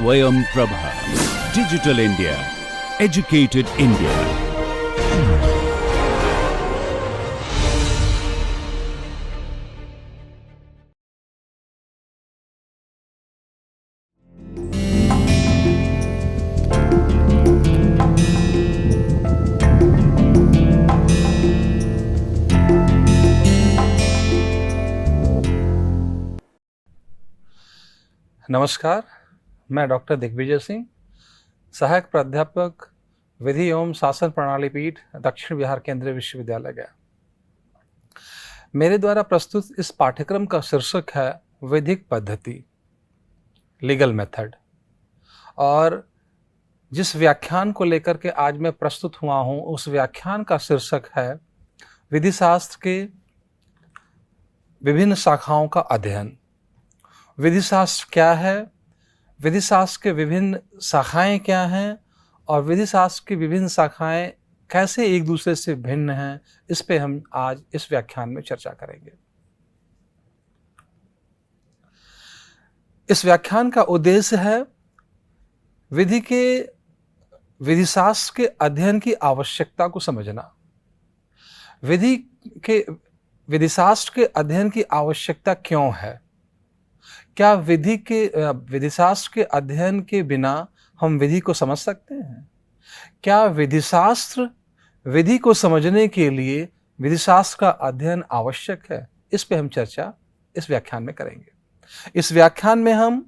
Swayam Prabha. Digital India. Educated India. नमस्कार, मैं doctor Digvijay Singh, सहायक प्राध्यापक विधि एवं शासन प्रणाली पीठ, दक्षिण बिहार केंद्रीय विश्वविद्यालय गया। मेरे द्वारा प्रस्तुत इस पाठ्यक्रम का शीर्षक है विधिक पद्धति, लीगल मेथड। और जिस व्याख्यान को लेकर के आज मैं प्रस्तुत हुआ हूँ, उस व्याख्यान का शीर्षक है विधि शास्त्र के विभिन्न शाखाओं का अध्ययन। विधि शास्त्र क्या है, विधि शास्त्र के विभिन्न शाखाएं क्या हैं और विधि शास्त्र की विभिन्न शाखाएं कैसे एक दूसरे से भिन्न हैं, इस पे हम आज इस व्याख्यान में चर्चा करेंगे। इस व्याख्यान का उद्देश्य है विधि शास्त्र के अध्ययन की आवश्यकता को समझना। विधि शास्त्र के अध्ययन की आवश्यकता क्यों है? क्या विधि शास्त्र के अध्ययन के बिना हम विधि को समझ सकते हैं? क्या विधि शास्त्र विधि को समझने के लिए विधि शास्त्र का अध्ययन आवश्यक है? इस पे हम चर्चा इस व्याख्यान में करेंगे। इस व्याख्यान में हम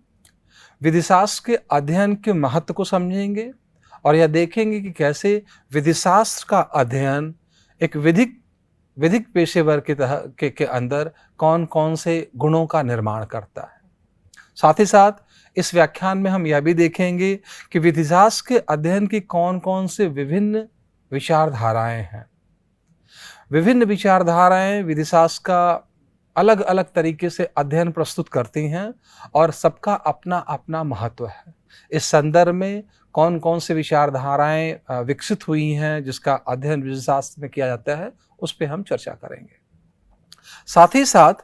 विधि शास्त्र के अध्ययन के महत्व को समझेंगे और यह देखेंगे कि कैसे विधि शास्त्र का अध्ययन एक विधिक पेशेवर के अंदर कौन कौन से गुणों का निर्माण करता है। साथ ही साथ इस व्याख्यान में हम यह भी देखेंगे कि विधि शास्त्र के अध्ययन की कौन कौन से विभिन्न विचारधाराएं हैं। विभिन्न विचारधाराएं विधि शास्त्र का अलग अलग तरीके से अध्ययन प्रस्तुत करती हैं और सबका अपना अपना महत्व है। इस संदर्भ में कौन कौन से विचारधाराएं विकसित हुई हैं जिसका अध्ययन विधि शास्त्र में किया जाता है, उस पर हम चर्चा करेंगे। साथ ही साथ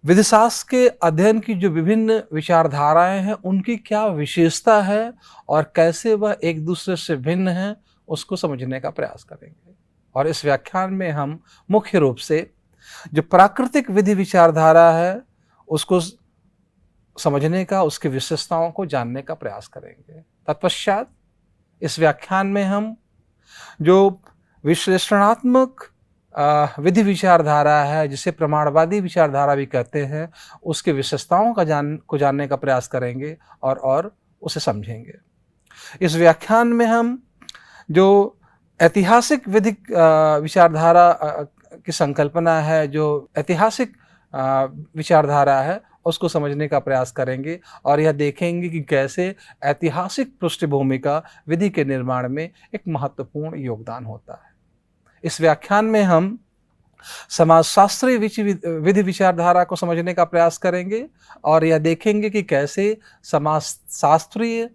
विधि शास्त्र के अध्ययन की जो विभिन्न विचारधाराएं हैं, उनकी क्या विशेषता है और कैसे वह एक दूसरे से भिन्न हैं, उसको समझने का प्रयास करेंगे। और इस व्याख्यान में हम मुख्य रूप से जो प्राकृतिक विधि विचारधारा है उसको समझने का, उसकी विशेषताओं को जानने का प्रयास करेंगे। तत्पश्चात इस व्याख्यान में हम जो विश्लेषणात्मक विधि विचारधारा है, जिसे प्रमाणवादी विचारधारा भी कहते हैं, उसके विशेषताओं को जानने का प्रयास करेंगे और उसे समझेंगे। इस व्याख्यान में हम जो ऐतिहासिक विधिक विचारधारा की संकल्पना है, जो ऐतिहासिक विचारधारा है, उसको समझने का प्रयास करेंगे और यह देखेंगे कि कैसे ऐतिहासिक पृष्ठभूमि का विधि के निर्माण में एक महत्वपूर्ण योगदान होता है। इस व्याख्यान में हम समाजशास्त्रीय विधि विचारधारा को समझने का प्रयास करेंगे और यह देखेंगे कि कैसे समाजशास्त्रीय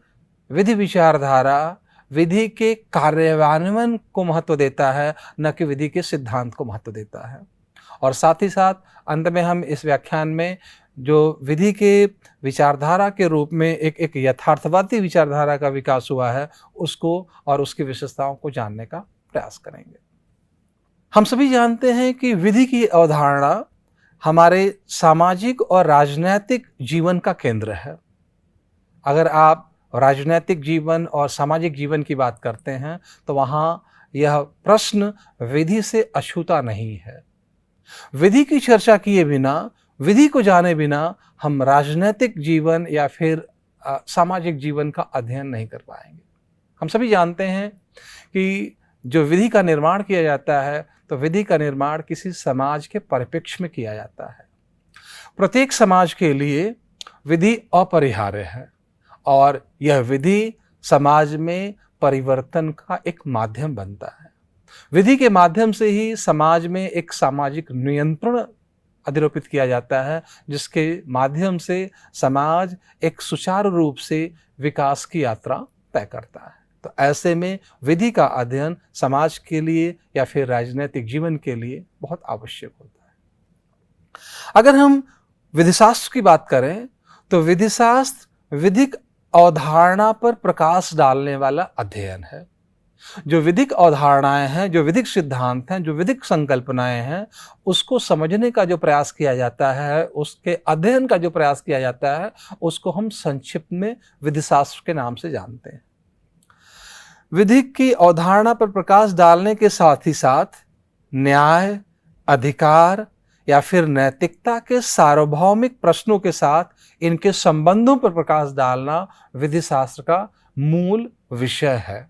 विधि विचारधारा विधि के कार्यान्वयन को महत्व देता है, न कि विधि के सिद्धांत को महत्व देता है। और साथ ही साथ अंत में हम इस व्याख्यान में जो विधि के विचारधारा के रूप में एक यथार्थवादी विचारधारा का विकास हुआ है, उसको और उसकी विशेषताओं को जानने का प्रयास करेंगे। हम सभी जानते हैं कि विधि की अवधारणा हमारे सामाजिक और राजनैतिक जीवन का केंद्र है। अगर आप राजनैतिक जीवन और सामाजिक जीवन की बात करते हैं तो वहाँ यह प्रश्न विधि से अछूता नहीं है। विधि की चर्चा किए बिना, विधि को जाने बिना हम राजनैतिक जीवन या फिर सामाजिक जीवन का अध्ययन नहीं कर पाएंगे। हम सभी जानते हैं कि जो विधि का निर्माण किया जाता है, तो विधि का निर्माण किसी समाज के परिप्रेक्ष्य में किया जाता है। प्रत्येक समाज के लिए विधि अपरिहार्य है और यह विधि समाज में परिवर्तन का एक माध्यम बनता है। विधि के माध्यम से ही समाज में एक सामाजिक नियंत्रण अधिरोपित किया जाता है, जिसके माध्यम से समाज एक सुचारू रूप से विकास की यात्रा तय करता है। तो ऐसे में विधि का अध्ययन समाज के लिए या फिर राजनीतिक जीवन के लिए बहुत आवश्यक होता है। अगर हम विधिशास्त्र की बात करें तो विधिशास्त्र विधिक अवधारणा पर प्रकाश डालने वाला अध्ययन है। जो विधिक अवधारणाएं हैं, जो विधिक सिद्धांत हैं, जो विधिक संकल्पनाएं हैं, उसको समझने का जो प्रयास किया जाता है, उसके अध्ययन का जो प्रयास किया जाता है, उसको हम संक्षिप्त में विधिशास्त्र के नाम से जानते हैं। विधिक की अवधारणा पर प्रकाश डालने के साथ ही साथ न्याय, अधिकार या फिर नैतिकता के सार्वभौमिक प्रश्नों के साथ इनके संबंधों पर प्रकाश डालना विधिशास्त्र का मूल विषय है।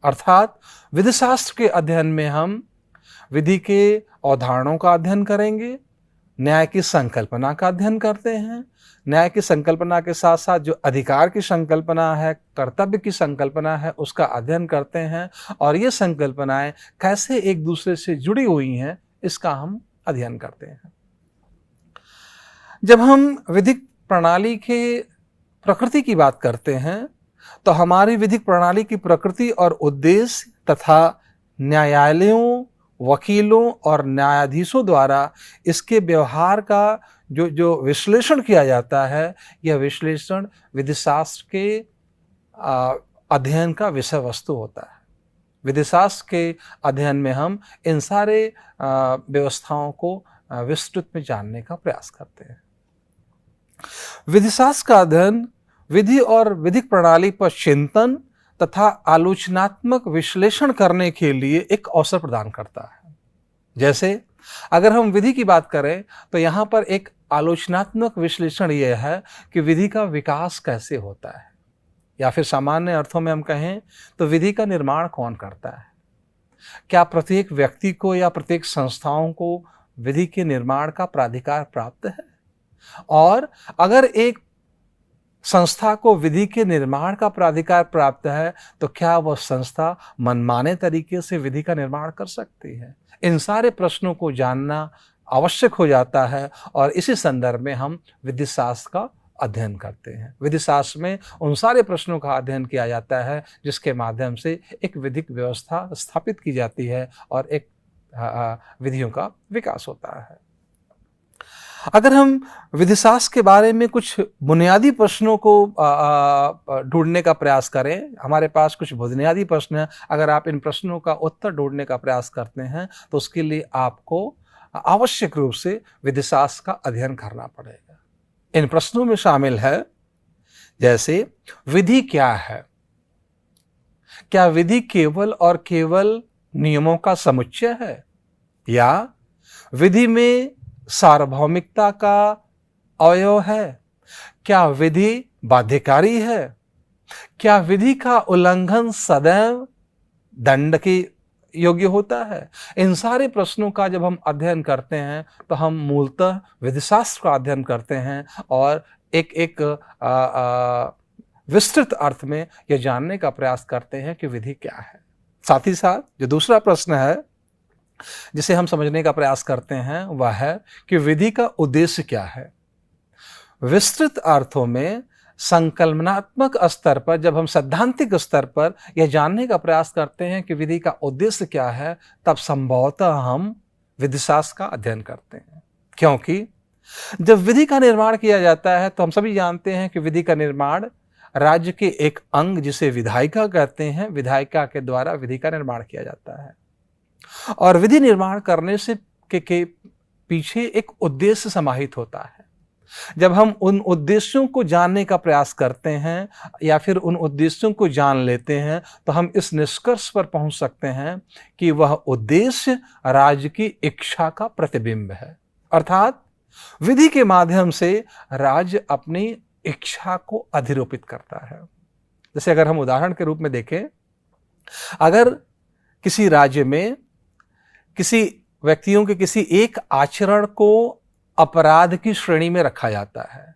अर्थात विधिशास्त्र के अध्ययन में हम विधि के अवधारणाओं का अध्ययन करेंगे, न्याय की संकल्पना का अध्ययन करते हैं, न्याय की संकल्पना के साथ साथ जो अधिकार की संकल्पना है, कर्तव्य की संकल्पना है, उसका अध्ययन करते हैं और ये संकल्पनाएं कैसे एक दूसरे से जुड़ी हुई हैं, इसका हम अध्ययन करते हैं। जब हम विधिक प्रणाली के प्रकृति की बात करते हैं तो हमारी विधिक प्रणाली की प्रकृति और उद्देश्य तथा न्यायालयों, वकीलों और न्यायाधीशों द्वारा इसके व्यवहार का जो विश्लेषण किया जाता है, यह विश्लेषण विधिशास्त्र के अध्ययन का विषय वस्तु होता है। विधिशास्त्र के अध्ययन में हम इन सारे व्यवस्थाओं को विस्तृत में जानने का प्रयास करते हैं। विधिशास्त्र का अध्ययन विधि और विधिक प्रणाली पर चिंतन तथा आलोचनात्मक विश्लेषण करने के लिए एक अवसर प्रदान करता है। जैसे अगर हम विधि की बात करें तो यहाँ पर एक आलोचनात्मक विश्लेषण यह है कि विधि का विकास कैसे होता है, या फिर सामान्य अर्थों में हम कहें तो विधि का निर्माण कौन करता है। क्या प्रत्येक व्यक्ति को या प्रत्येक संस्थाओं को विधि के निर्माण का प्राधिकार प्राप्त है? और अगर एक संस्था को विधि के निर्माण का प्राधिकार प्राप्त है तो क्या वह संस्था मनमाने तरीके से विधि का निर्माण कर सकती है? इन सारे प्रश्नों को जानना आवश्यक हो जाता है और इसी संदर्भ में हम विधिशास्त्र का अध्ययन करते हैं। विधिशास्त्र में उन सारे प्रश्नों का अध्ययन किया जाता है जिसके माध्यम से एक विधिक व्यवस्था स्थापित की जाती है और एक विधियों का विकास होता है। अगर हम विधिशास्त्र के बारे में कुछ बुनियादी प्रश्नों को ढूंढने का प्रयास करें, हमारे पास कुछ बुनियादी प्रश्न हैं, अगर आप इन प्रश्नों का उत्तर ढूंढने का प्रयास करते हैं तो उसके लिए आपको आवश्यक रूप से विधिशास्त्र का अध्ययन करना पड़ेगा। इन प्रश्नों में शामिल है जैसे विधि क्या है? क्या विधि केवल और केवल नियमों का समुच्चय है, या विधि में सार्वभौमिकता का अवयव है? क्या विधि बाध्यकारी है? क्या विधि का उल्लंघन सदैव दंड के योग्य होता है? इन सारे प्रश्नों का जब हम अध्ययन करते हैं तो हम मूलतः विधिशास्त्र का अध्ययन करते हैं और एक विस्तृत अर्थ में यह जानने का प्रयास करते हैं कि विधि क्या है। साथ ही साथ जो दूसरा प्रश्न है जिसे हम समझने का प्रयास करते हैं वह है कि विधि का उद्देश्य क्या है। विस्तृत अर्थों में संकल्पनात्मक स्तर पर जब हम सैद्धांतिक स्तर पर यह जानने का प्रयास करते हैं कि विधि का उद्देश्य क्या है, तब संभवतः हम विधिशास्त्र का अध्ययन करते हैं। क्योंकि जब विधि का निर्माण किया जाता है तो हम सभी जानते हैं कि विधि का निर्माण राज्य के एक अंग जिसे विधायिका कहते हैं, विधायिका के द्वारा विधि का निर्माण किया जाता है। और विधि निर्माण करने से के पीछे एक उद्देश्य समाहित होता है। जब हम उन उद्देश्यों को जानने का प्रयास करते हैं या फिर उन उद्देश्यों को जान लेते हैं तो हम इस निष्कर्ष पर पहुंच सकते हैं कि वह उद्देश्य राज्य की इच्छा का प्रतिबिंब है। अर्थात विधि के माध्यम से राज्य अपनी इच्छा को अधिरोपित करता है। जैसे अगर हम उदाहरण के रूप में देखें, अगर किसी राज्य में किसी व्यक्तियों के किसी एक आचरण को अपराध की श्रेणी में रखा जाता है,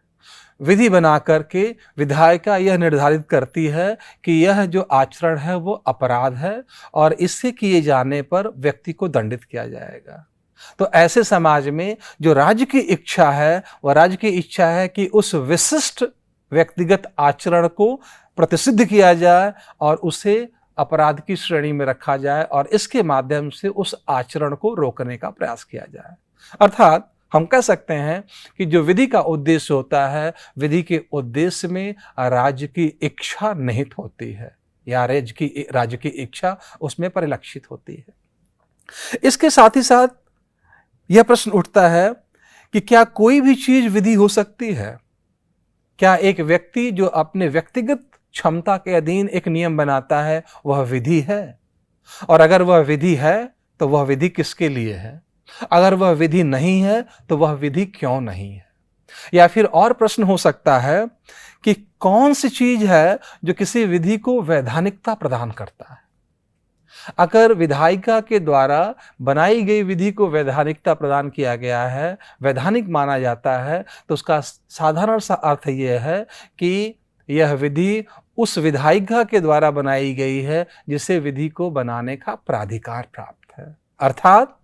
विधि बना करके विधायिका यह निर्धारित करती है कि यह जो आचरण है वो अपराध है और इससे किए जाने पर व्यक्ति को दंडित किया जाएगा। तो ऐसे समाज में जो राज्य की इच्छा है वह राज्य की इच्छा है कि उस विशिष्ट व्यक्तिगत आचरण को प्रतिसिद्ध किया जाए और उसे अपराध की श्रेणी में रखा जाए और इसके माध्यम से उस आचरण को रोकने का प्रयास किया जाए। अर्थात हम कह सकते हैं कि जो विधि का उद्देश्य होता है, विधि के उद्देश्य में राज्य की इच्छा निहित होती है या राज्य की इच्छा उसमें परिलक्षित होती है। इसके साथ ही साथ यह प्रश्न उठता है कि क्या कोई भी चीज विधि हो सकती है? क्या एक व्यक्ति जो अपने व्यक्तिगत क्षमता के अधीन एक नियम बनाता है वह विधि है? और अगर वह विधि है तो वह विधि किसके लिए है? अगर वह विधि नहीं है तो वह विधि क्यों नहीं है? या फिर और प्रश्न हो सकता है कि कौन सी चीज है जो किसी विधि को वैधानिकता प्रदान करता है? अगर विधायिका के द्वारा बनाई गई विधि को वैधानिकता प्रदान किया गया है, वैधानिक माना जाता है, तो उसका साधारण सा अर्थ यह है कि यह विधि उस विधायिका के द्वारा बनाई गई है जिसे विधि को बनाने का प्राधिकार प्राप्त है। अर्थात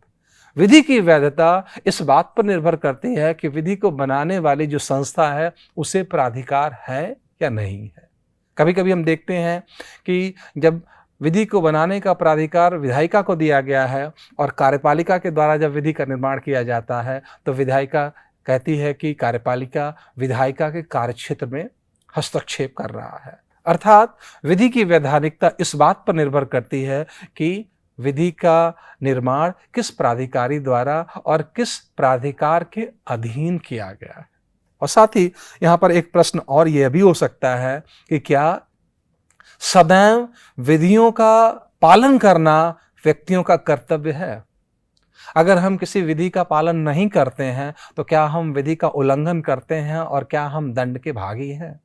विधि की वैधता इस बात पर निर्भर करती है कि विधि को बनाने वाली जो संस्था है उसे प्राधिकार है या नहीं है। कभी कभी हम देखते हैं कि जब विधि को बनाने का प्राधिकार विधायिका को दिया गया है और कार्यपालिका के द्वारा जब विधि का निर्माण किया जाता है तो विधायिका कहती है कि कार्यपालिका विधायिका के कार्यक्षेत्र में हस्तक्षेप कर रहा है। अर्थात विधि की वैधानिकता इस बात पर निर्भर करती है कि विधि का निर्माण किस प्राधिकारी द्वारा और किस प्राधिकार के अधीन किया गया है। और साथ ही यहाँ पर एक प्रश्न और यह भी हो सकता है कि क्या सदैव विधियों का पालन करना व्यक्तियों का कर्तव्य है? अगर हम किसी विधि का पालन नहीं करते हैं तो क्या हम विधि का उल्लंघन करते हैं और क्या हम दंड के भागी हैं?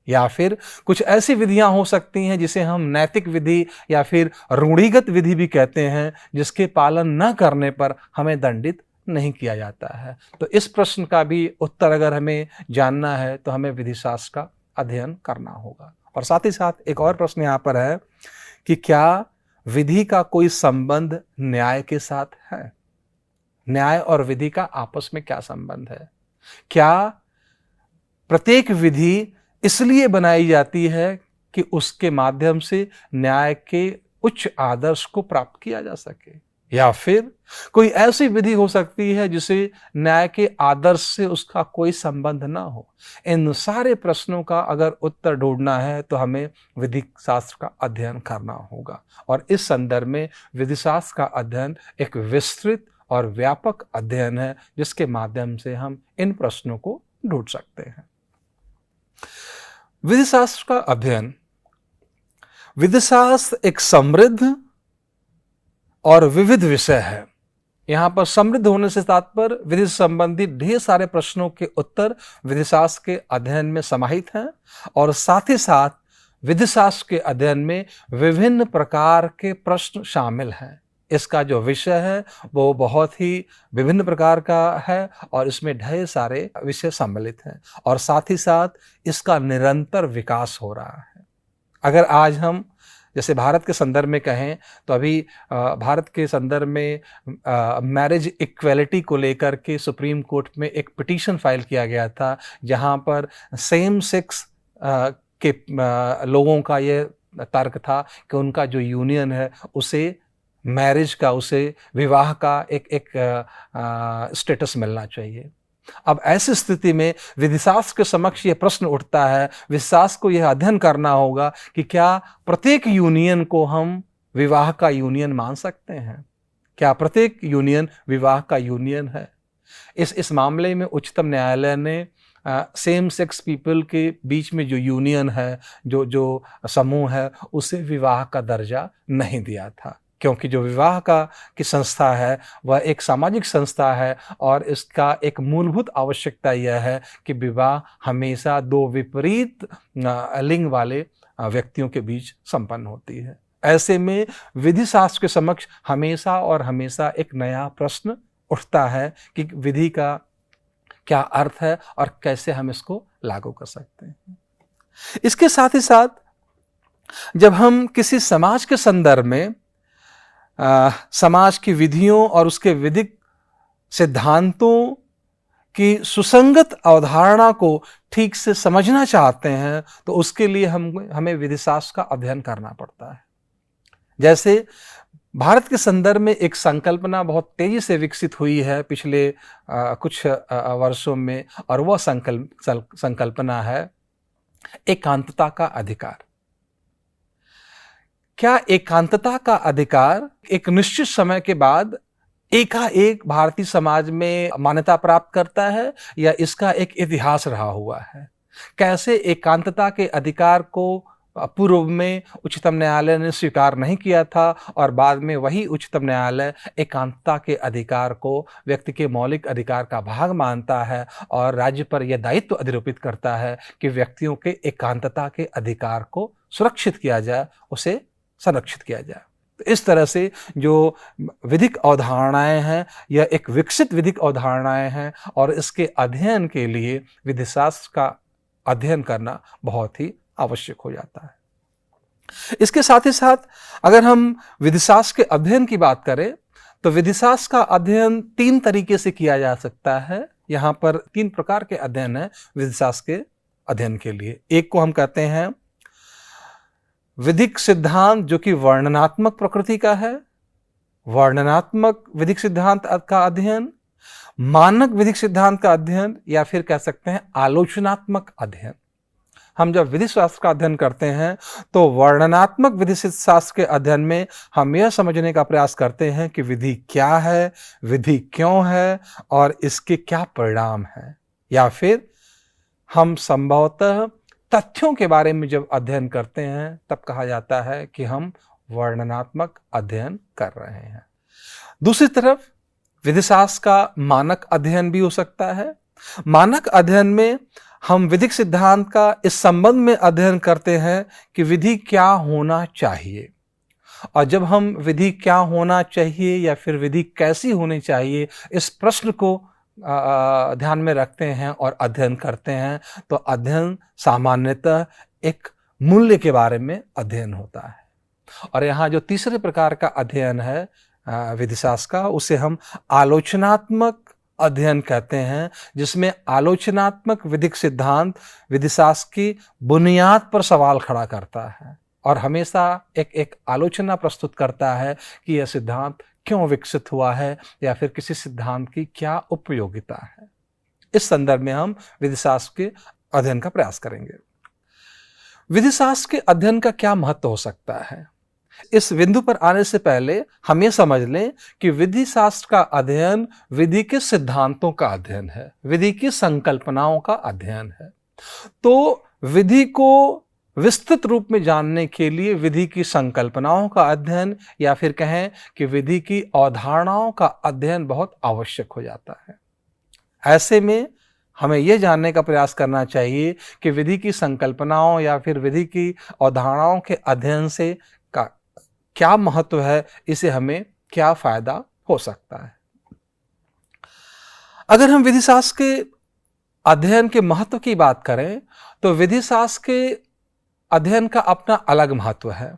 या फिर कुछ ऐसी विधियां हो सकती हैं जिसे हम नैतिक विधि या फिर रूढ़िगत विधि भी कहते हैं, जिसके पालन न करने पर हमें दंडित नहीं किया जाता है। तो इस प्रश्न का भी उत्तर अगर हमें जानना है तो हमें विधि शास्त्र का अध्ययन करना होगा। और साथ ही साथ एक और प्रश्न यहाँ पर है कि क्या विधि का कोई संबंध न्याय के साथ है? न्याय और विधि का आपस में क्या संबंध है? क्या प्रत्येक विधि इसलिए बनाई जाती है कि उसके माध्यम से न्याय के उच्च आदर्श को प्राप्त किया जा सके, या फिर कोई ऐसी विधि हो सकती है जिसे न्याय के आदर्श से उसका कोई संबंध ना हो? इन सारे प्रश्नों का अगर उत्तर ढूंढना है तो हमें विधि शास्त्र का अध्ययन करना होगा। और इस संदर्भ में विधि शास्त्र का अध्ययन एक विस्तृत और व्यापक अध्ययन है जिसके माध्यम से हम इन प्रश्नों को ढूंढ सकते हैं। विधि शास्त्र का अध्ययन, विधि शास्त्र एक समृद्ध और विविध विषय है। यहाँ पर समृद्ध होने से तात्पर्य विधि से संबंधित ढेर सारे प्रश्नों के उत्तर विधि शास्त्र के अध्ययन में समाहित हैं और साथ ही साथ विधि शास्त्र के अध्ययन में विभिन्न प्रकार के प्रश्न शामिल हैं। इसका जो विषय है वो बहुत ही विभिन्न प्रकार का है और इसमें ढेर सारे विषय सम्मिलित हैं और साथ ही साथ इसका निरंतर विकास हो रहा है। अगर आज हम जैसे भारत के संदर्भ में कहें तो अभी भारत के संदर्भ में मैरिज इक्वेलिटी को लेकर के सुप्रीम कोर्ट में एक पिटीशन फाइल किया गया था, जहां पर सेम सेक्स के लोगों का ये तर्क था कि उनका जो यूनियन है उसे मैरिज का, उसे विवाह का एक स्टेटस मिलना चाहिए। अब ऐसी स्थिति में विधिशास्त्र के समक्ष यह प्रश्न उठता है, विधिशास्त्र को यह अध्ययन करना होगा कि क्या प्रत्येक यूनियन को हम विवाह का यूनियन मान सकते हैं? क्या प्रत्येक यूनियन विवाह का यूनियन है? इस मामले में उच्चतम न्यायालय ने सेम सेक्स पीपल के बीच में जो यूनियन है, जो समूह है, उसे विवाह का दर्जा नहीं दिया था, क्योंकि जो विवाह की संस्था है वह एक सामाजिक संस्था है और इसका एक मूलभूत आवश्यकता यह है कि विवाह हमेशा दो विपरीत लिंग वाले व्यक्तियों के बीच संपन्न होती है। ऐसे में विधि शास्त्र के समक्ष हमेशा और हमेशा एक नया प्रश्न उठता है कि विधि का क्या अर्थ है और कैसे हम इसको लागू कर सकते हैं। इसके साथ ही साथ जब हम किसी समाज के संदर्भ में समाज की विधियों और उसके विधिक सिद्धांतों की सुसंगत अवधारणा को ठीक से समझना चाहते हैं तो उसके लिए हमें विधि शास्त्र का अध्ययन करना पड़ता है। जैसे भारत के संदर्भ में एक संकल्पना बहुत तेजी से विकसित हुई है पिछले कुछ वर्षों में, और वह संकल्पना है एकांतता का अधिकार। क्या एकांतता का अधिकार एक निश्चित समय के बाद एकाएक भारतीय समाज में मान्यता प्राप्त करता है, या इसका एक इतिहास रहा हुआ है? कैसे एकांतता के अधिकार को पूर्व में उच्चतम न्यायालय ने स्वीकार नहीं किया था, और बाद में वही उच्चतम न्यायालय एकांतता के अधिकार को व्यक्ति के मौलिक अधिकार का भाग मानता है और राज्य पर यह दायित्व अधिरोपित करता है कि व्यक्तियों के एकांतता के अधिकार को सुरक्षित किया जाए, उसे संरक्षित किया जाए। तो इस तरह से जो विधिक अवधारणाएं हैं, यह एक विकसित विधिक अवधारणाएं हैं, और इसके अध्ययन के लिए विधिशास्त्र का अध्ययन करना बहुत ही आवश्यक हो जाता है। इसके साथ ही साथ अगर हम विधिशास्त्र के अध्ययन की बात करें तो विधिशास्त्र का अध्ययन 3 तरीके से किया जा सकता है। यहाँ पर 3 प्रकार के अध्ययन है विधिशास्त्र के अध्ययन के लिए। एक को हम कहते हैं विधिक सिद्धांत, जो कि वर्णनात्मक प्रकृति का है, वर्णनात्मक विधिक सिद्धांत का अध्ययन, मानक विधिक सिद्धांत का अध्ययन, या फिर कह सकते हैं आलोचनात्मक अध्ययन। हम जब विधि शास्त्र का अध्ययन करते हैं तो वर्णनात्मक विधि शास्त्र के अध्ययन में हम यह समझने का प्रयास करते हैं कि विधि क्या है, विधि क्यों है, और इसके क्या परिणाम हैं, या फिर हम संभवतः तथ्यों के बारे में जब अध्ययन करते हैं तब कहा जाता है कि हम वर्णनात्मक अध्ययन कर रहे हैं। दूसरी तरफ विधिशास्त्र का मानक अध्ययन भी हो सकता है। मानक अध्ययन में हम विधिक सिद्धांत का इस संबंध में अध्ययन करते हैं कि विधि क्या होना चाहिए, और जब हम विधि क्या होना चाहिए या फिर विधि कैसी होनी चाहिए इस प्रश्न को ध्यान में रखते हैं और अध्ययन करते हैं, तो अध्ययन सामान्यतः एक मूल्य के बारे में अध्ययन होता है। और यहाँ जो तीसरे प्रकार का अध्ययन है विधिशास्त्र का, उसे हम आलोचनात्मक अध्ययन कहते हैं, जिसमें आलोचनात्मक विधिक सिद्धांत विधिशास्त्र की बुनियाद पर सवाल खड़ा करता है और हमेशा एक आलोचना प्रस्तुत करता है कि यह सिद्धांत क्यों विकसित हुआ है, या फिर किसी सिद्धांत की क्या उपयोगिता है। इस संदर्भ में हम विधिशास्त्र के अध्ययन का प्रयास करेंगे। विधिशास्त्र के अध्ययन का क्या महत्व हो सकता है? इस बिंदु पर आने से पहले हम ये समझ लें कि विधि शास्त्र का अध्ययन विधि के सिद्धांतों का अध्ययन है, विधि की संकल्पनाओं का अध्ययन है। तो विधि को विस्तृत रूप में जानने के लिए विधि की संकल्पनाओं का अध्ययन, या फिर कहें कि विधि की अवधारणाओं का अध्ययन बहुत आवश्यक हो जाता है। ऐसे में हमें यह जानने का प्रयास करना चाहिए कि विधि की संकल्पनाओं या फिर विधि की अवधारणाओं के अध्ययन से का क्या महत्व है, इसे हमें क्या फायदा हो सकता है। अगर हम विधि शास्त्र के अध्ययन के महत्व की बात करें तो विधि शास्त्र के अध्ययन का अपना अलग महत्व है,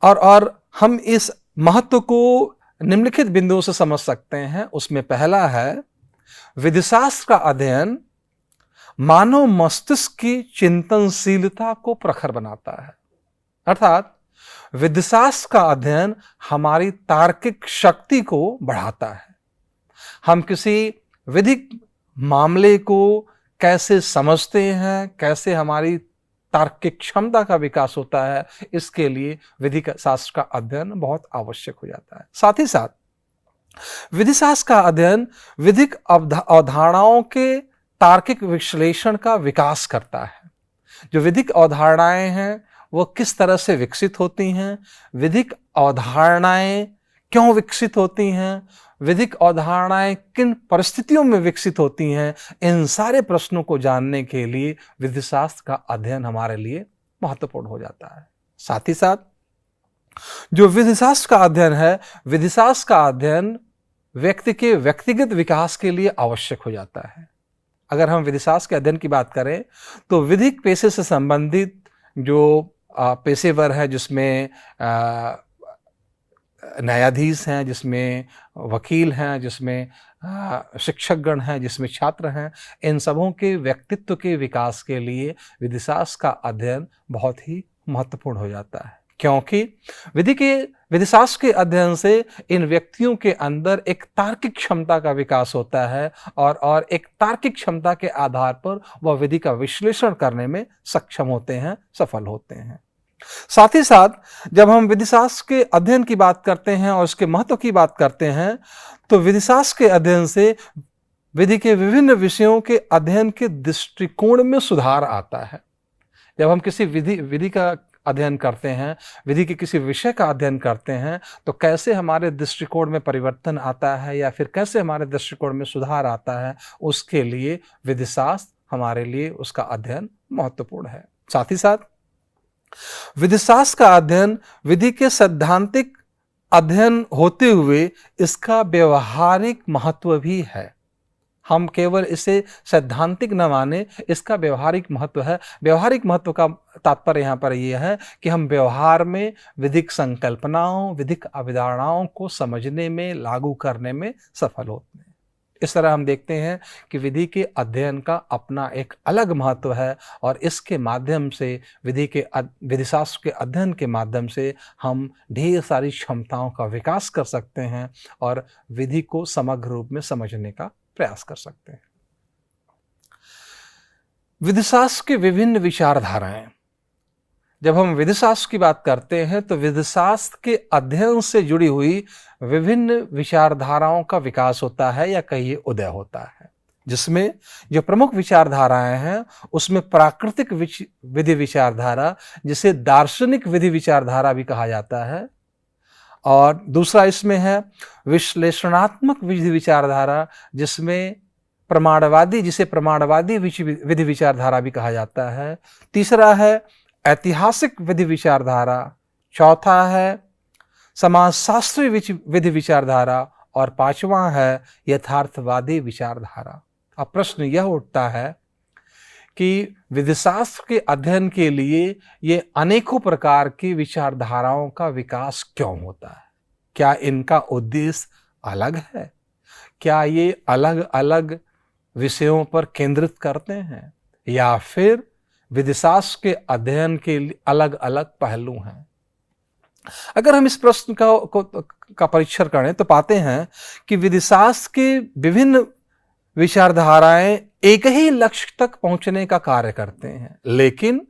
और हम इस महत्व को निम्नलिखित बिंदुओं से समझ सकते हैं। उसमें पहला है, विधिशास्त्र का अध्ययन मानव मस्तिष्क की चिंतनशीलता को प्रखर बनाता है। अर्थात विधिशास्त्र का अध्ययन हमारी तार्किक शक्ति को बढ़ाता है। हम किसी विधिक मामले को कैसे समझते हैं, कैसे हमारी तार्किक क्षमता का विकास होता है, इसके लिए विधि शास्त्र का अध्ययन बहुत आवश्यक हो जाता है। साथ ही साथ विधि शास्त्र का अध्ययन विधिक अवधारणाओं के तार्किक विश्लेषण का विकास करता है। जो विधिक अवधारणाएं हैं वो किस तरह से विकसित होती हैं, विधिक अवधारणाएं क्यों विकसित होती हैं, विधिक अवधारणाएं किन परिस्थितियों में विकसित होती हैं, इन सारे प्रश्नों को जानने के लिए विधि शास्त्र का अध्ययन हमारे लिए महत्वपूर्ण हो जाता है। साथ ही साथ जो विधि शास्त्र का अध्ययन है, विधि शास्त्र का अध्ययन व्यक्ति के व्यक्तिगत विकास के लिए आवश्यक हो जाता है। अगर हम विधि शास्त्र के अध्ययन की बात करें तो विधिक पेशे से संबंधित जो पेशेवर है, जिसमें न्यायाधीश हैं, जिसमें वकील हैं, जिसमें शिक्षकगण हैं, जिसमें छात्र हैं, इन सबों के व्यक्तित्व के विकास के लिए विधिशास्त्र का अध्ययन बहुत ही महत्वपूर्ण हो जाता है। क्योंकि विधि शास्त्र के अध्ययन से इन व्यक्तियों के अंदर एक तार्किक क्षमता का विकास होता है और एक तार्किक क्षमता के आधार पर वह विधि का विश्लेषण करने में सक्षम होते हैं, सफल होते हैं। साथ ही साथ जब हम विधि शास्त्र के अध्ययन की बात करते हैं और उसके महत्व की बात करते हैं, तो विधि शास्त्र के अध्ययन से विधि के विभिन्न विषयों के अध्ययन के दृष्टिकोण में सुधार आता है। जब हम किसी विधि का अध्ययन करते हैं, विधि के किसी विषय का अध्ययन करते हैं, तो कैसे हमारे दृष्टिकोण में परिवर्तन आता है या फिर कैसे हमारे दृष्टिकोण में सुधार आता है, उसके लिए विधि शास्त्र हमारे लिए उसका अध्ययन महत्वपूर्ण है। साथ ही साथ विधि शास्त्र का अध्ययन विधि के सैद्धांतिक अध्ययन होते हुए इसका व्यवहारिक महत्व भी है। हम केवल इसे सैद्धांतिक न माने, इसका व्यवहारिक महत्व है। व्यवहारिक महत्व का तात्पर्य यहाँ पर यह है कि हम व्यवहार में विधिक संकल्पनाओं, विधिक अवधारणाओं को समझने में, लागू करने में सफल होते हैं। इस तरह हम देखते हैं कि विधि के अध्ययन का अपना एक अलग महत्व है और इसके माध्यम से विधि शास्त्र के अध्ययन के माध्यम से हम ढेर सारी क्षमताओं का विकास कर सकते हैं और विधि को समग्र रूप में समझने का प्रयास कर सकते हैं। विधि शास्त्र की विभिन्न विचारधाराएं। जब हम विधि शास्त्र की बात करते हैं तो विधि शास्त्र के अध्ययन से जुड़ी हुई विभिन्न विचारधाराओं का विकास होता है या कहिए उदय होता है, जिसमें जो प्रमुख विचारधाराएं हैं उसमें प्राकृतिक विधि विचारधारा, जिसे दार्शनिक विधि विचारधारा भी कहा जाता है, और दूसरा इसमें है विश्लेषणात्मक विधि विचारधारा, जिसे प्रमाणवादी विधि विचारधारा भी कहा जाता है। तीसरा है ऐतिहासिक विधि विचारधारा, चौथा है समाजशास्त्री विधि विचारधारा और पांचवा है यथार्थवादी विचारधारा। अब प्रश्न यह उठता है कि विधि शास्त्र के अध्ययन के लिए ये अनेकों प्रकार की विचारधाराओं का विकास क्यों होता है? क्या इनका उद्देश्य अलग है? क्या ये अलग अलग विषयों पर केंद्रित करते हैं या फिर विधि शास्त्र के अध्ययन के अलग अलग पहलू हैं? अगर हम इस प्रश्न का परीक्षण करें तो पाते हैं कि विधि शास्त्र के विभिन्न विचारधाराएं एक ही लक्ष्य तक पहुंचने का कार्य करते हैं, लेकिन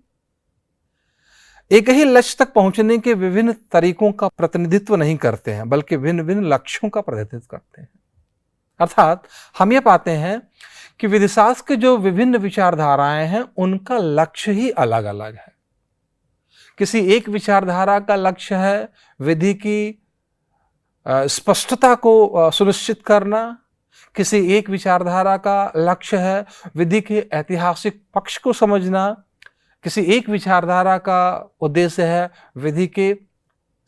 एक ही लक्ष्य तक पहुंचने के विभिन्न तरीकों का प्रतिनिधित्व नहीं करते हैं, बल्कि भिन्न भिन्न लक्ष्यों का प्रतिनिधित्व करते हैं। अर्थात हम ये पाते हैं कि विधि शास्त्र के जो विभिन्न विचारधाराएं हैं उनका लक्ष्य ही अलग अलग है। किसी एक विचारधारा का लक्ष्य है विधि की स्पष्टता को सुनिश्चित करना, किसी एक विचारधारा का लक्ष्य है विधि के ऐतिहासिक पक्ष को समझना, किसी एक विचारधारा का उद्देश्य है विधि के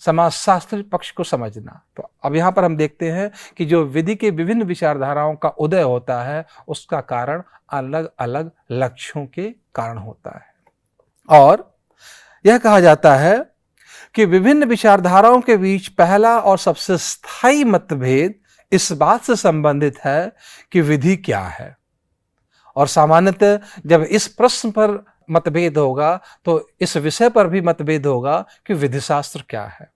समाजशास्त्री पक्ष को समझना। तो अब यहाँ पर हम देखते हैं कि जो विधि के विभिन्न विचारधाराओं का उदय होता है उसका कारण अलग अलग लक्ष्यों के कारण होता है। और यह कहा जाता है कि विभिन्न विचारधाराओं के बीच पहला और सबसे स्थायी मतभेद इस बात से संबंधित है कि विधि क्या है। और सामान्यतः जब इस प्रश्न पर मतभेद होगा तो इस विषय पर भी मतभेद होगा कि विधि शास्त्र क्या है।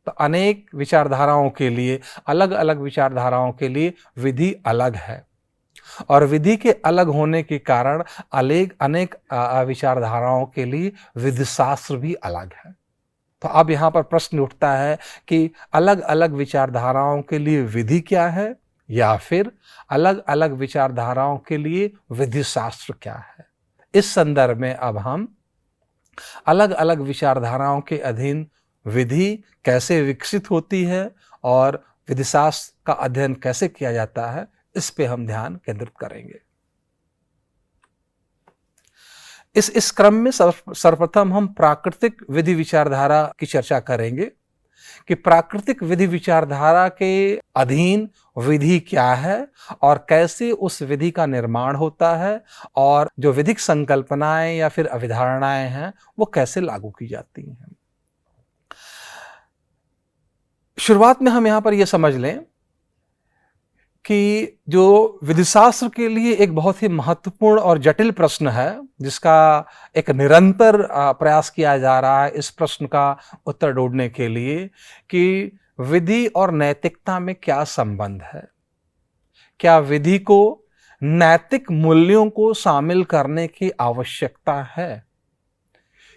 तो अनेक विचारधाराओं के लिए, अलग अलग विचारधाराओं के लिए विधि अलग है और विधि के अलग होने के कारण अनेक विचारधाराओं के लिए विधि शास्त्र भी अलग है। तो अब यहाँ पर प्रश्न उठता है कि अलग अलग विचारधाराओं के लिए विधि क्या है या फिर अलग अलग विचारधाराओं के लिए विधि शास्त्र क्या है। इस संदर्भ में अब हम अलग अलग विचारधाराओं के अधीन विधि कैसे विकसित होती है और विधि शास्त्र का अध्ययन कैसे किया जाता है, इस पे हम ध्यान केंद्रित करेंगे। इस क्रम में सर्वप्रथम हम प्राकृतिक विधि विचारधारा की चर्चा करेंगे कि प्राकृतिक विधि विचारधारा के अधीन विधि क्या है और कैसे उस विधि का निर्माण होता है और जो विधिक संकल्पनाएं या फिर अवधारणाएं हैं वो कैसे लागू की जाती हैं। शुरुआत में हम यहां पर यह समझ लें कि जो विधिशास्त्र के लिए एक बहुत ही महत्वपूर्ण और जटिल प्रश्न है, जिसका एक निरंतर प्रयास किया जा रहा है इस प्रश्न का उत्तर ढूंढने के लिए कि विधि और नैतिकता में क्या संबंध है। क्या विधि को नैतिक मूल्यों को शामिल करने की आवश्यकता है?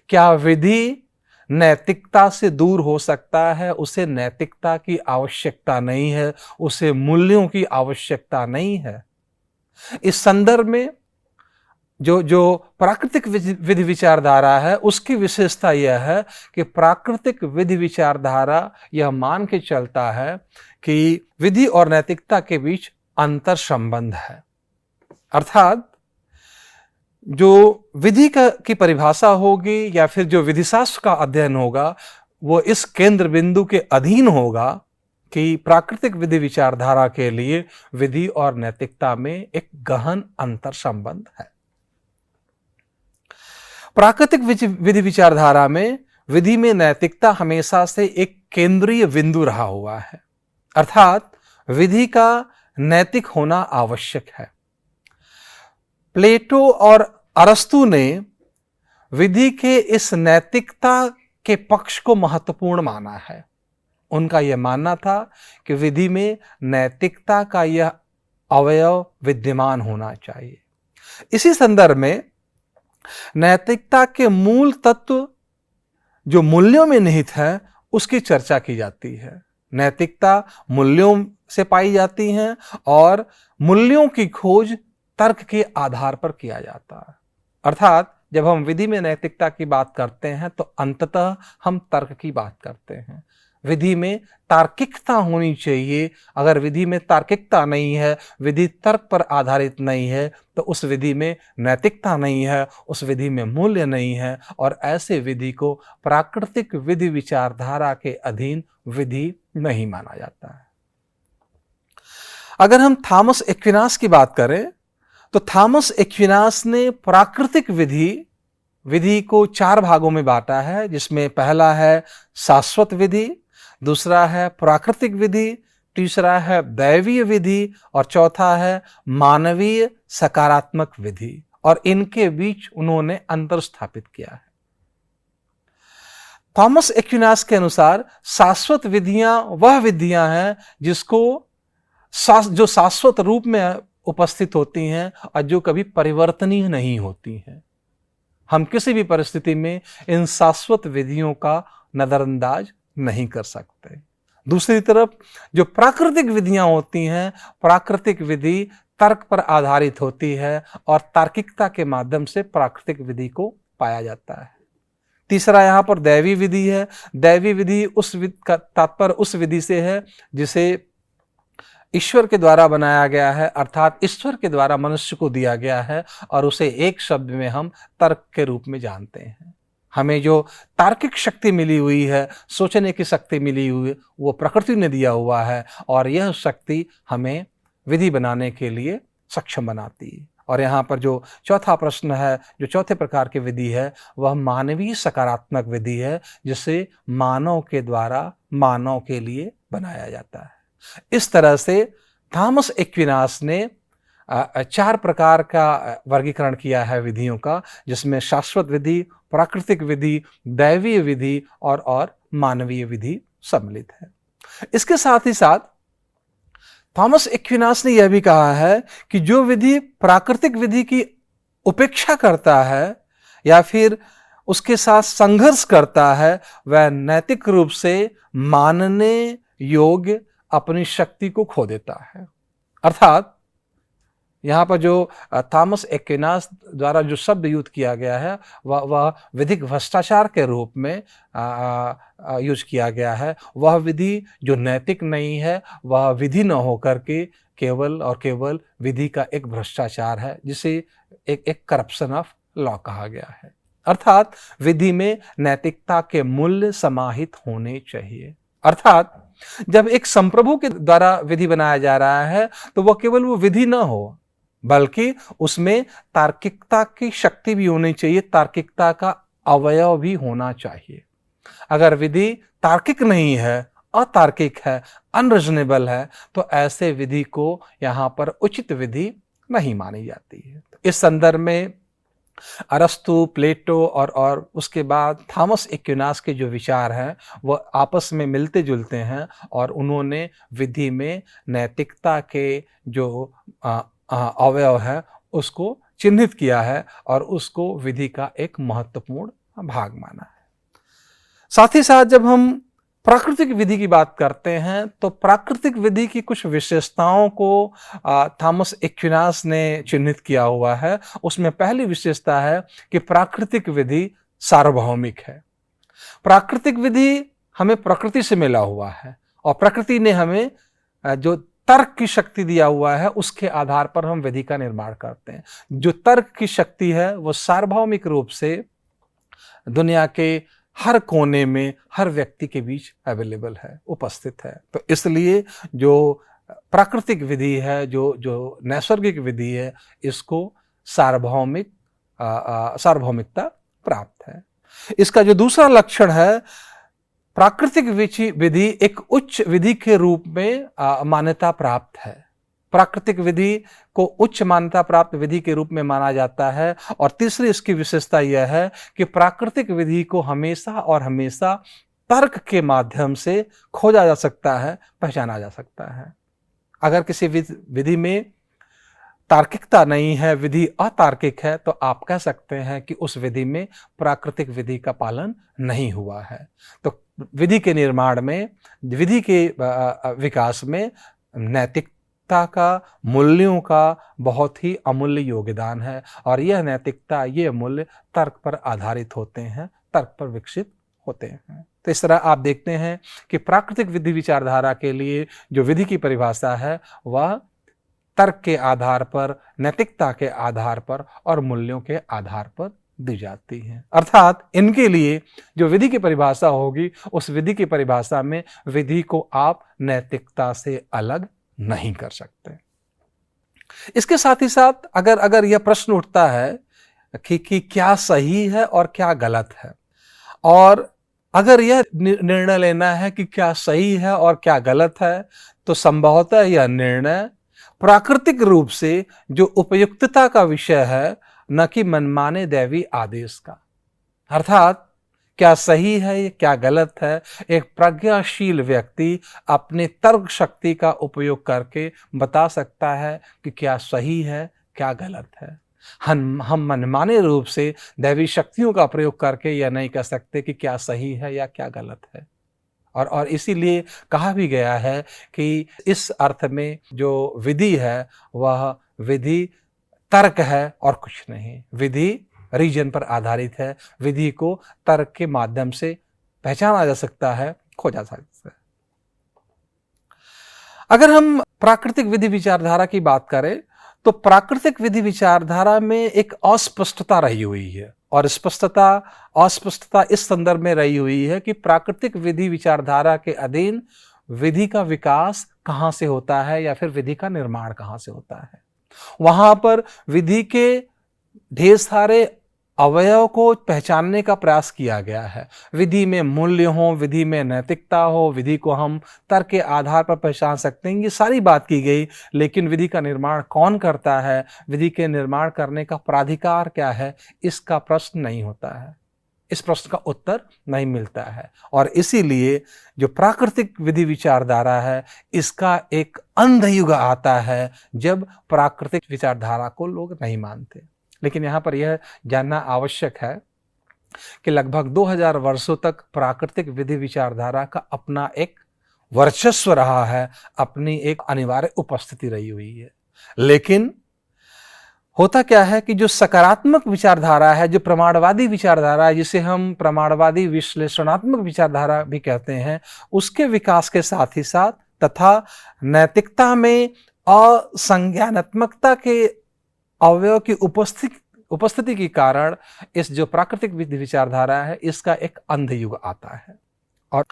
क्या विधि नैतिकता से दूर हो सकता है? उसे नैतिकता की आवश्यकता नहीं है, उसे मूल्यों की आवश्यकता नहीं है। इस संदर्भ में जो प्राकृतिक विधि विचारधारा है, उसकी विशेषता यह है कि प्राकृतिक विधि विचारधारा यह मान के चलता है कि विधि और नैतिकता के बीच अंतर संबंध है। अर्थात जो विधि की परिभाषा होगी या फिर जो विधिशास्त्र का अध्ययन होगा, वो इस केंद्र बिंदु के अधीन होगा कि प्राकृतिक विधि विचारधारा के लिए विधि और नैतिकता में एक गहन अंतर संबंध है। प्राकृतिक विधि विचारधारा में विधि में नैतिकता हमेशा से एक केंद्रीय बिंदु रहा हुआ है, अर्थात विधि का नैतिक होना आवश्यक है। प्लेटो और अरस्तु ने विधि के इस नैतिकता के पक्ष को महत्वपूर्ण माना है। उनका यह मानना था कि विधि में नैतिकता का यह अवयव विद्यमान होना चाहिए। इसी संदर्भ में नैतिकता के मूल तत्व जो मूल्यों में निहित है, उसकी चर्चा की जाती है। नैतिकता मूल्यों से पाई जाती है और मूल्यों की खोज तर्क के आधार पर किया जाता है। अर्थात जब हम विधि में नैतिकता की बात करते हैं तो अंततः हम तर्क की बात करते हैं। विधि में तार्किकता होनी चाहिए। अगर विधि में तार्किकता नहीं है, विधि तर्क पर आधारित नहीं है, तो उस विधि में नैतिकता नहीं है, उस विधि में मूल्य नहीं है, और ऐसे विधि को प्राकृतिक विधि विचारधारा के अधीन विधि नहीं माना जाता है। अगर हम थॉमस एक्विनास की बात करें तो थॉमस एक्विनास ने प्राकृतिक विधि को 4 भागों में बांटा है, जिसमें पहला है शाश्वत विधि, दूसरा है प्राकृतिक विधि, तीसरा है दैवीय विधि और चौथा है मानवीय सकारात्मक विधि, और इनके बीच उन्होंने अंतर स्थापित किया है। थॉमस एक्विनास के अनुसार शाश्वत विधियां वह विधियां हैं जिसको जो शाश्वत रूप में उपस्थित होती हैं और जो कभी परिवर्तनीय नहीं होती हैं। हम किसी भी परिस्थिति में इन शाश्वत विधियों का नजरअंदाज नहीं कर सकते। दूसरी तरफ जो प्राकृतिक विधियां होती हैं, प्राकृतिक विधि तर्क पर आधारित होती है और तार्किकता के माध्यम से प्राकृतिक विधि को पाया जाता है। तीसरा यहाँ पर दैवी विधि है। दैवी विधि का तात्पर्य उस विधि से है जिसे ईश्वर के द्वारा बनाया गया है, अर्थात ईश्वर के द्वारा मनुष्य को दिया गया है, और उसे एक शब्द में हम तर्क के रूप में जानते हैं। हमें जो तार्किक शक्ति मिली हुई है, सोचने की शक्ति मिली हुई है, वो प्रकृति ने दिया हुआ है, और यह शक्ति हमें विधि बनाने के लिए सक्षम बनाती है। और यहाँ पर जो चौथा प्रश्न है, जो चौथे प्रकार की विधि है, वह मानवीय सकारात्मक विधि है, जिसे मानव के द्वारा मानव के लिए बनाया जाता है। इस तरह से थॉमस एक्विनास ने 4 प्रकार का वर्गीकरण किया है विधियों का, जिसमें शाश्वत विधि, प्राकृतिक विधि, दैवीय विधि और मानवीय विधि सम्मिलित है। इसके साथ ही साथ थॉमस एक्विनास ने यह भी कहा है कि जो विधि प्राकृतिक विधि की उपेक्षा करता है या फिर उसके साथ संघर्ष करता है, वह नैतिक रूप से मानने योग्य अपनी शक्ति को खो देता है। अर्थात यहाँ पर जो थॉमस एक्विनास द्वारा जो शब्द यूज किया गया है, वह विधिक भ्रष्टाचार के रूप में यूज किया गया है। वह विधि जो नैतिक नहीं है, वह विधि न होकर के केवल और केवल विधि का एक भ्रष्टाचार है, जिसे एक करप्शन ऑफ लॉ कहा गया है। अर्थात विधि में नैतिकता के मूल्य समाहित होने चाहिए। अर्थात जब एक संप्रभु के द्वारा विधि बनाया जा रहा है, तो वह केवल वो विधि न हो, बल्कि उसमें तार्किकता की शक्ति भी होनी चाहिए, तार्किकता का अवयव भी होना चाहिए। अगर विधि तार्किक नहीं है अतार्किक है, अनरीजनेबल है, तो ऐसे विधि को यहाँ पर उचित विधि नहीं मानी जाती है। तो इस संदर्भ में अरस्तु, प्लेटो और उसके बाद थॉमस एक्विनास के जो विचार हैं वो आपस में मिलते जुलते हैं और उन्होंने विधि में नैतिकता के जो अवयव है उसको चिन्हित किया है और उसको विधि का एक महत्वपूर्ण भाग माना है। साथ ही साथ जब हम प्राकृतिक विधि की बात करते हैं तो प्राकृतिक विधि की कुछ विशेषताओं को थॉमस एक्विनास ने चिन्हित किया हुआ है। उसमें पहली विशेषता है कि प्राकृतिक विधि सार्वभौमिक है। प्राकृतिक विधि हमें प्रकृति से मिला हुआ है और प्रकृति ने हमें जो तर्क की शक्ति दिया हुआ है उसके आधार पर हम विधि का निर्माण करते हैं। जो तर्क की शक्ति है वो सार्वभौमिक रूप से दुनिया के हर कोने में हर व्यक्ति के बीच अवेलेबल है, उपस्थित है। तो इसलिए जो प्राकृतिक विधि है, जो नैसर्गिक विधि है, इसको सार्वभौमिकता प्राप्त है। इसका जो दूसरा लक्षण है, प्राकृतिक विधि एक उच्च विधि के रूप में मान्यता प्राप्त है। प्राकृतिक विधि को उच्च मान्यता प्राप्त विधि के रूप में माना जाता है। और तीसरी इसकी विशेषता यह है कि प्राकृतिक विधि को हमेशा और हमेशा तर्क के माध्यम से खोजा जा सकता है, पहचाना जा सकता है। अगर किसी विधि में तार्किकता नहीं है, विधि अतार्किक है, तो आप कह सकते हैं कि उस विधि में प्राकृतिक विधि का पालन नहीं हुआ है। तो विधि के निर्माण में, विधि के विकास में नैतिकता का, मूल्यों का बहुत ही अमूल्य योगदान है और यह नैतिकता, ये मूल्य तर्क पर आधारित होते हैं, तर्क पर विकसित होते हैं। तो इस तरह आप देखते हैं कि प्राकृतिक विधि विचारधारा के लिए जो विधि की परिभाषा है वह तर्क के आधार पर, नैतिकता के आधार पर और मूल्यों के आधार पर दी जाती है। अर्थात इनके लिए जो विधि की परिभाषा होगी, उस विधि की परिभाषा में विधि को आप नैतिकता से अलग नहीं कर सकते। इसके साथ ही साथ अगर यह प्रश्न उठता है कि क्या सही है और क्या गलत है, और अगर यह निर्णय लेना है कि क्या सही है और क्या गलत है, तो संभवतः यह निर्णय प्राकृतिक रूप से जो उपयुक्तता का विषय है, न कि मनमाने दैवी आदेश का। अर्थात क्या सही है, क्या गलत है, एक प्रज्ञाशील व्यक्ति अपने तर्क शक्ति का उपयोग करके बता सकता है कि क्या सही है, क्या गलत है। हम मनमाने रूप से दैवी शक्तियों का प्रयोग करके यह नहीं कह सकते कि क्या सही है या क्या गलत है। और इसीलिए कहा भी गया है कि इस अर्थ में जो विधि है वह विधि तर्क है और कुछ नहीं। विधि रीजन पर आधारित है, विधि को तर्क के माध्यम से पहचाना जा सकता है, खोजा जा सकता है। अगर हम प्राकृतिक विधि विचारधारा की बात करें तो प्राकृतिक विधि विचारधारा में एक अस्पष्टता रही हुई है और अस्पष्टता इस संदर्भ में रही हुई है कि प्राकृतिक विधि विचारधारा के अधीन विधि का विकास कहाँ से होता है या फिर विधि का निर्माण कहाँ से होता है। वहां पर विधि के ढेर सारे अवयव को पहचानने का प्रयास किया गया है। विधि में मूल्य हो, विधि में नैतिकता हो, विधि को हम तर्क के आधार पर पहचान सकते हैं, ये सारी बात की गई। लेकिन विधि का निर्माण कौन करता है, विधि के निर्माण करने का प्राधिकार क्या है, इसका प्रश्न नहीं होता है, इस प्रश्न का उत्तर नहीं मिलता है। और इसीलिए जो प्राकृतिक विधि विचारधारा है, इसका एक अंधयुग आता है जब प्राकृतिक विचारधारा को लोग नहीं मानते। लेकिन यहाँ पर यह जानना आवश्यक है कि लगभग 2000 वर्षों तक प्राकृतिक विधि विचारधारा का अपना एक वर्चस्व रहा है, अपनी एक अनिवार्य उपस्थिति रही हुई है। लेकिन होता क्या है कि जो सकारात्मक विचारधारा है, जो प्रमाणवादी विचारधारा है, जिसे हम प्रमाणवादी विश्लेषणात्मक विचारधारा भी कहते हैं, उसके विकास के साथ ही साथ तथा नैतिकता में असंज्ञानात्मकता के अवयव की उपस्थिति के कारण इस जो प्राकृतिक विधि विचारधारा है, इसका एक अंधयुग आता है। और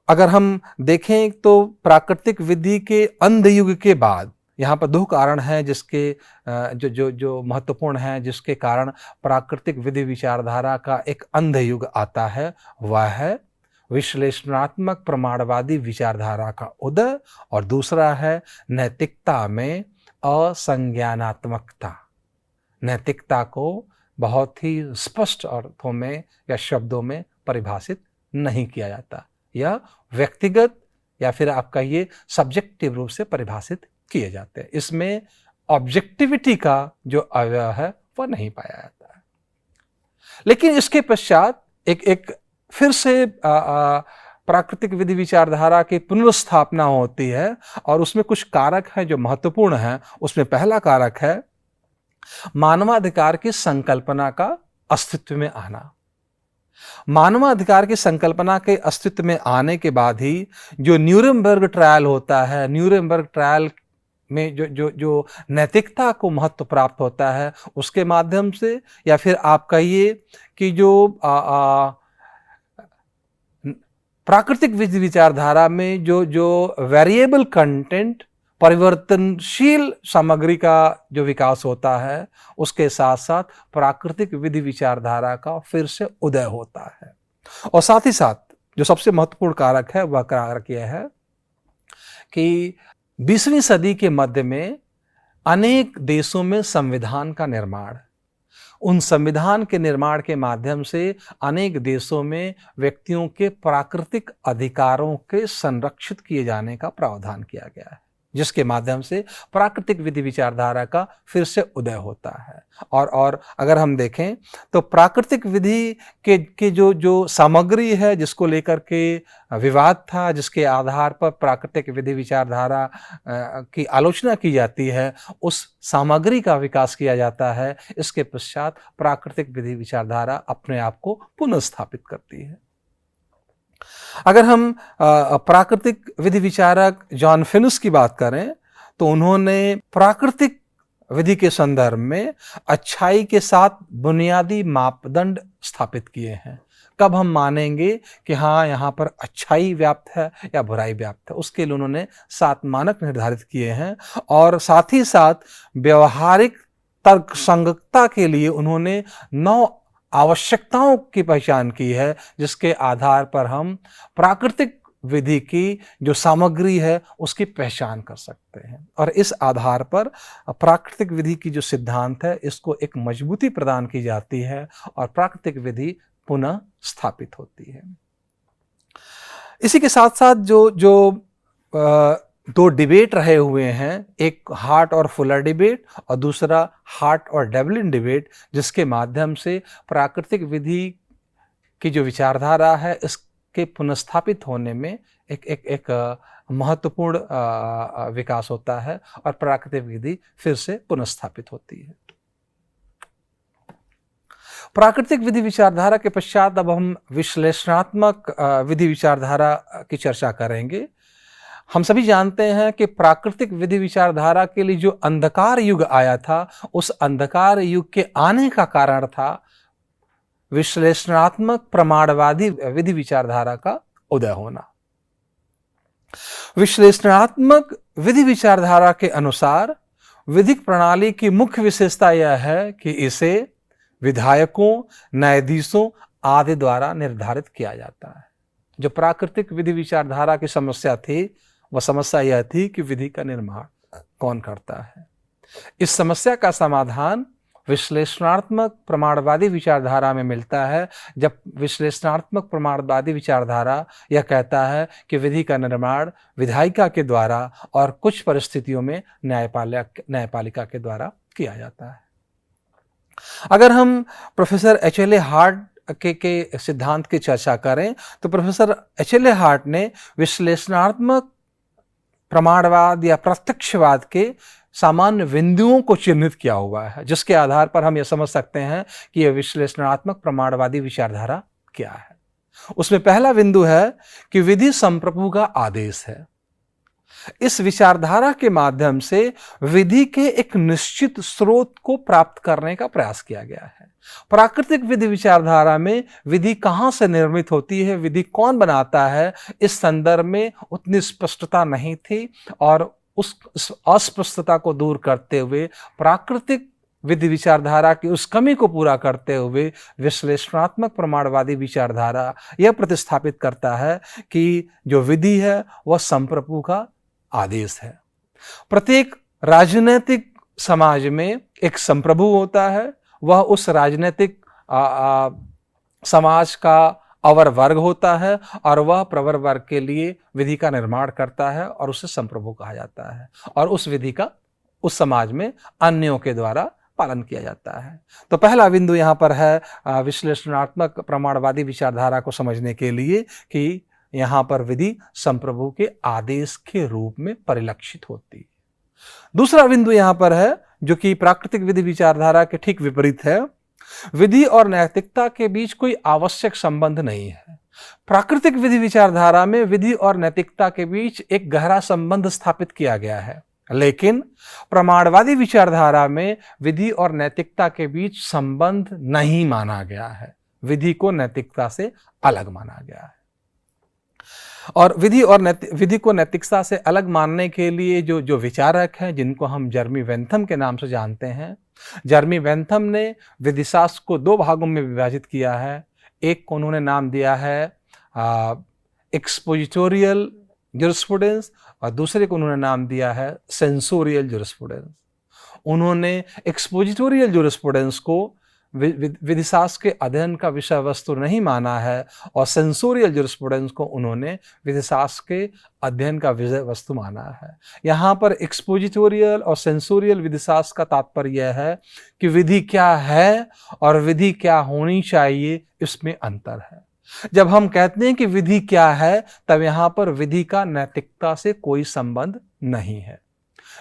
अगर हम देखें तो प्राकृतिक विधि के अंधयुग के बाद यहाँ पर दो कारण हैं जिसके जो महत्वपूर्ण हैं, जिसके कारण प्राकृतिक विधि विचारधारा का एक अंधयुग आता है। वह है विश्लेषणात्मक प्रमाणवादी विचारधारा का उदय, और दूसरा है नैतिकता में असंज्ञानात्मकता। नैतिकता को बहुत ही स्पष्ट अर्थों में या शब्दों में परिभाषित नहीं किया जाता, यह व्यक्तिगत या फिर आप कहिए सब्जेक्टिव रूप से परिभाषित किए जाते हैं। इसमें ऑब्जेक्टिविटी का जो अवयव है वह नहीं पाया जाता है। लेकिन इसके पश्चात एक फिर से प्राकृतिक विधि विचारधारा की पुनर्स्थापना होती है, और उसमें कुछ कारक हैं जो महत्वपूर्ण हैं। उसमें पहला कारक है मानवाधिकार की संकल्पना का अस्तित्व में आना। मानवाधिकार की संकल्पना के अस्तित्व में आने के बाद ही जो न्यूरेमबर्ग ट्रायल होता है, न्यूरेमबर्ग ट्रायल में जो नैतिकता को महत्व प्राप्त होता है, उसके माध्यम से, या फिर आप कहिए कि जो प्राकृतिक विधि विचारधारा में जो वेरिएबल कंटेंट, परिवर्तनशील सामग्री का जो विकास होता है, उसके साथ साथ प्राकृतिक विधि विचारधारा का फिर से उदय होता है। और साथ ही साथ जो सबसे महत्वपूर्ण कारक है वह कारक यह है कि 20वीं सदी के मध्य में अनेक देशों में संविधान का निर्माण, उन संविधान के निर्माण के माध्यम से अनेक देशों में व्यक्तियों के प्राकृतिक अधिकारों के संरक्षित किए जाने का प्रावधान किया गया है, जिसके माध्यम से प्राकृतिक विधि विचारधारा का फिर से उदय होता है। और अगर हम देखें तो प्राकृतिक विधि के जो सामग्री है, जिसको लेकर के विवाद था, जिसके आधार पर प्राकृतिक विधि विचारधारा की आलोचना की जाती है, उस सामग्री का विकास किया जाता है। इसके पश्चात प्राकृतिक विधि विचारधारा अपने आप को पुनर्स्थापित करती है। अगर हम प्राकृतिक विधि विचारक जॉन फिनुस की बात करें तो उन्होंने प्राकृतिक विधि के संदर्भ में अच्छाई के साथ बुनियादी मापदंड स्थापित किए हैं। कब हम मानेंगे कि हाँ, यहाँ पर अच्छाई व्याप्त है या बुराई व्याप्त है, उसके लिए उन्होंने 7 मानक निर्धारित किए हैं। और साथ ही साथ व्यवहारिक तर्कसंगतता के लिए उन्होंने 9 आवश्यकताओं की पहचान की है, जिसके आधार पर हम प्राकृतिक विधि की जो सामग्री है उसकी पहचान कर सकते हैं। और इस आधार पर प्राकृतिक विधि की जो सिद्धांत है, इसको एक मजबूती प्रदान की जाती है और प्राकृतिक विधि पुनः स्थापित होती है। इसी के साथ साथ जो 2 डिबेट रहे हुए हैं, एक हार्ट और फुलर डिबेट और दूसरा हार्ट और डेवलिन डिबेट, जिसके माध्यम से प्राकृतिक विधि की जो विचारधारा है इसके पुनर्स्थापित होने में एक महत्वपूर्ण विकास होता है और प्राकृतिक विधि फिर से पुनर्स्थापित होती है। प्राकृतिक विधि विचारधारा के पश्चात अब हम विश्लेषणात्मक विधि विचारधारा की चर्चा करेंगे। हम सभी जानते हैं कि प्राकृतिक विधि विचारधारा के लिए जो अंधकार युग आया था, उस अंधकार युग के आने का कारण था विश्लेषणात्मक प्रमाणवादी विधि विचारधारा का उदय होना। विश्लेषणात्मक विधि विचारधारा के अनुसार विधिक प्रणाली की मुख्य विशेषता यह है कि इसे विधायकों, न्यायाधीशों आदि द्वारा निर्धारित किया जाता है। जो प्राकृतिक विधि विचारधारा की समस्या थी, वह समस्या यह थी कि विधि का निर्माण कौन करता है। इस समस्या का समाधान विश्लेषणात्मक प्रमाणवादी विचारधारा में मिलता है, जब विश्लेषणात्मक प्रमाणवादी विचारधारा यह कहता है कि विधि का निर्माण विधायिका के द्वारा और कुछ परिस्थितियों में न्यायपालिका के द्वारा किया जाता है। अगर हम प्रोफेसर एच.एल.ए. हार्ट के सिद्धांत की चर्चा करें तो प्रोफेसर एच.एल.ए. हार्ट ने विश्लेषणात्मक प्रमाणवाद या प्रत्यक्षवाद के सामान्य बिंदुओं को चिन्हित किया हुआ है, जिसके आधार पर हम यह समझ सकते हैं कि यह विश्लेषणात्मक प्रमाणवादी विचारधारा क्या है। उसमें पहला बिंदु है कि विधि संप्रभु का आदेश है। इस विचारधारा के माध्यम से विधि के एक निश्चित स्रोत को प्राप्त करने का प्रयास किया गया है। प्राकृतिक विधि विचारधारा में विधि कहाँ से निर्मित होती है, विधि कौन बनाता है, इस संदर्भ में उतनी स्पष्टता नहीं थी, और उस अस्पष्टता को दूर करते हुए प्राकृतिक विधि विचारधारा की उस कमी को पूरा करते हुए विश्लेषणात्मक प्रमाणवादी विचारधारा यह प्रतिस्थापित करता है कि जो विधि है वह संप्रभु का आदेश है। प्रत्येक राजनीतिक समाज में एक संप्रभु होता है, वह उस राजनीतिक समाज का अवर वर्ग होता है और वह प्रवर वर्ग के लिए विधि का निर्माण करता है और उसे संप्रभु कहा जाता है और उस विधि का उस समाज में अन्यों के द्वारा पालन किया जाता है। तो पहला बिंदु यहाँ पर है विश्लेषणात्मक प्रमाणवादी विचारधारा को समझने के लिए कि यहाँ पर विधि संप्रभु के आदेश के रूप में परिलक्षित होती है। दूसरा बिंदु यहाँ पर है जो कि प्राकृतिक विधि विचारधारा के ठीक विपरीत है। विधि और नैतिकता के बीच कोई आवश्यक संबंध नहीं है। प्राकृतिक विधि विचारधारा में विधि और नैतिकता के बीच एक गहरा संबंध स्थापित किया गया है, लेकिन प्रमाणवादी विचारधारा में विधि और नैतिकता के बीच संबंध नहीं माना गया है। विधि को नैतिकता से अलग माना गया है। और विधि को नैतिकता से अलग मानने के लिए जो विचारक हैं, जिनको हम जर्मी बेंथम के नाम से जानते हैं, जर्मी बेंथम ने विधिशास्त्र को दो भागों में विभाजित किया है। एक को उन्होंने नाम दिया है एक्सपोजिटोरियल ज्यूरिस्प्रूडेंस और दूसरे को उन्होंने नाम दिया है सेंसोरियल ज्यूरिस्प्रूडेंस। उन्होंने एक्सपोजिटोरियल ज्यूरिस्प्रूडेंस को विधिशास्त्र के अध्ययन का विषय वस्तु नहीं माना है और सेंसोरियल ज्यूरिस्प्रूडेंस को उन्होंने विधिशास्त्र के अध्ययन का विषय वस्तु माना है। यहाँ पर एक्सपोजिटोरियल और सेंसोरियल विधिशास्त्र का तात्पर्य यह है कि विधि क्या है और विधि क्या होनी चाहिए, इसमें अंतर है। जब हम कहते हैं कि विधि क्या है, तब यहाँ पर विधि का नैतिकता से कोई संबंध नहीं है।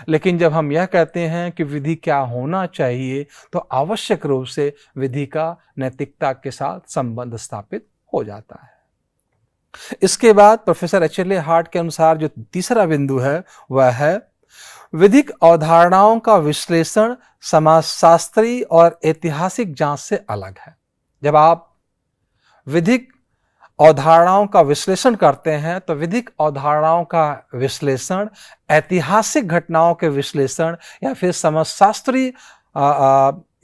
लेकिन जब हम यह कहते हैं कि विधि क्या होना चाहिए, तो आवश्यक रूप से विधि का नैतिकता के साथ संबंध स्थापित हो जाता है। इसके बाद प्रोफेसर एच.एल.ए. हार्ट के अनुसार जो तीसरा बिंदु है वह है विधिक अवधारणाओं का विश्लेषण समाजशास्त्री और ऐतिहासिक जांच से अलग है। जब आप विधिक अवधारणाओं का विश्लेषण करते हैं तो विधिक अवधारणाओं का विश्लेषण ऐतिहासिक घटनाओं के विश्लेषण या फिर समाजशास्त्री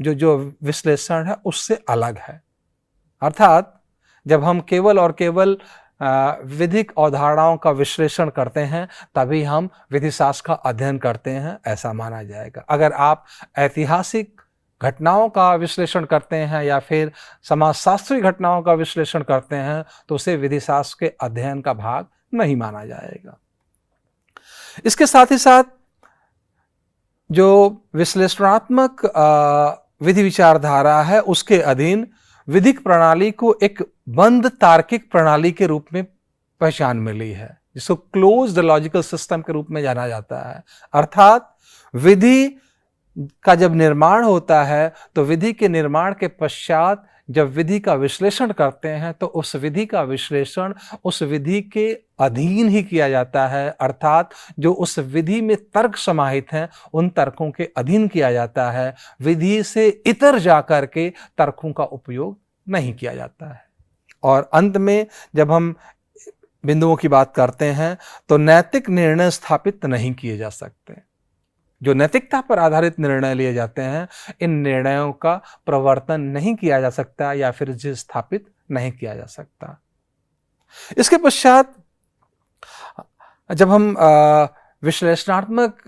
जो विश्लेषण है उससे अलग है। अर्थात जब हम केवल और केवल विधिक अवधारणाओं का विश्लेषण करते हैं तभी हम विधिशास्त्र का अध्ययन करते हैं, ऐसा माना जाएगा। अगर आप ऐतिहासिक घटनाओं का विश्लेषण करते हैं या फिर समाजशास्त्री घटनाओं का विश्लेषण करते हैं तो उसे विधिशास्त्र के अध्ययन का भाग नहीं माना जाएगा। इसके साथ ही साथ जो विश्लेषणात्मक विधि विचारधारा है उसके अधीन विधिक प्रणाली को एक बंद तार्किक प्रणाली के रूप में पहचान मिली है, जिसको क्लोज्ड लॉजिकल सिस्टम के रूप में जाना जाता है। अर्थात विधि का जब निर्माण होता है तो विधि के निर्माण के पश्चात जब विधि का विश्लेषण करते हैं तो उस विधि का विश्लेषण उस विधि के अधीन ही किया जाता है। अर्थात जो उस विधि में तर्क समाहित हैं उन तर्कों के अधीन किया जाता है। विधि से इतर जाकर के तर्कों का उपयोग नहीं किया जाता है। और अंत में जब हम बिंदुओं की बात करते हैं तो नैतिक निर्णय स्थापित नहीं किए जा सकते। जो नैतिकता पर आधारित निर्णय लिए जाते हैं, इन निर्णयों का प्रवर्तन नहीं किया जा सकता या फिर इसे स्थापित नहीं किया जा सकता। इसके पश्चात जब हम विश्लेषणात्मक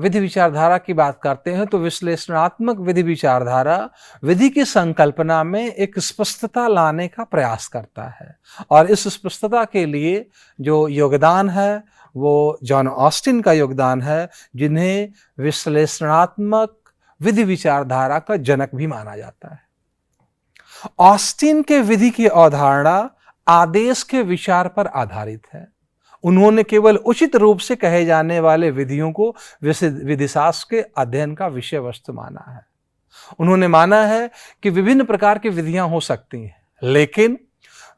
विधि विचारधारा की बात करते हैं तो विश्लेषणात्मक विधि विचारधारा विधि की संकल्पना में एक स्पष्टता लाने का प्रयास करता है और इस स्पष्टता के लिए जो योगदान है वो जॉन ऑस्टिन का योगदान है, जिन्हें विश्लेषणात्मक विधि विचारधारा का जनक भी माना जाता है। ऑस्टिन के विधि की अवधारणा आदेश के विचार पर आधारित है। उन्होंने केवल उचित रूप से कहे जाने वाले विधियों को विधिशास्त्र के अध्ययन का विषय वस्तु माना है। उन्होंने माना है कि विभिन्न प्रकार की विधियां हो सकती हैं, लेकिन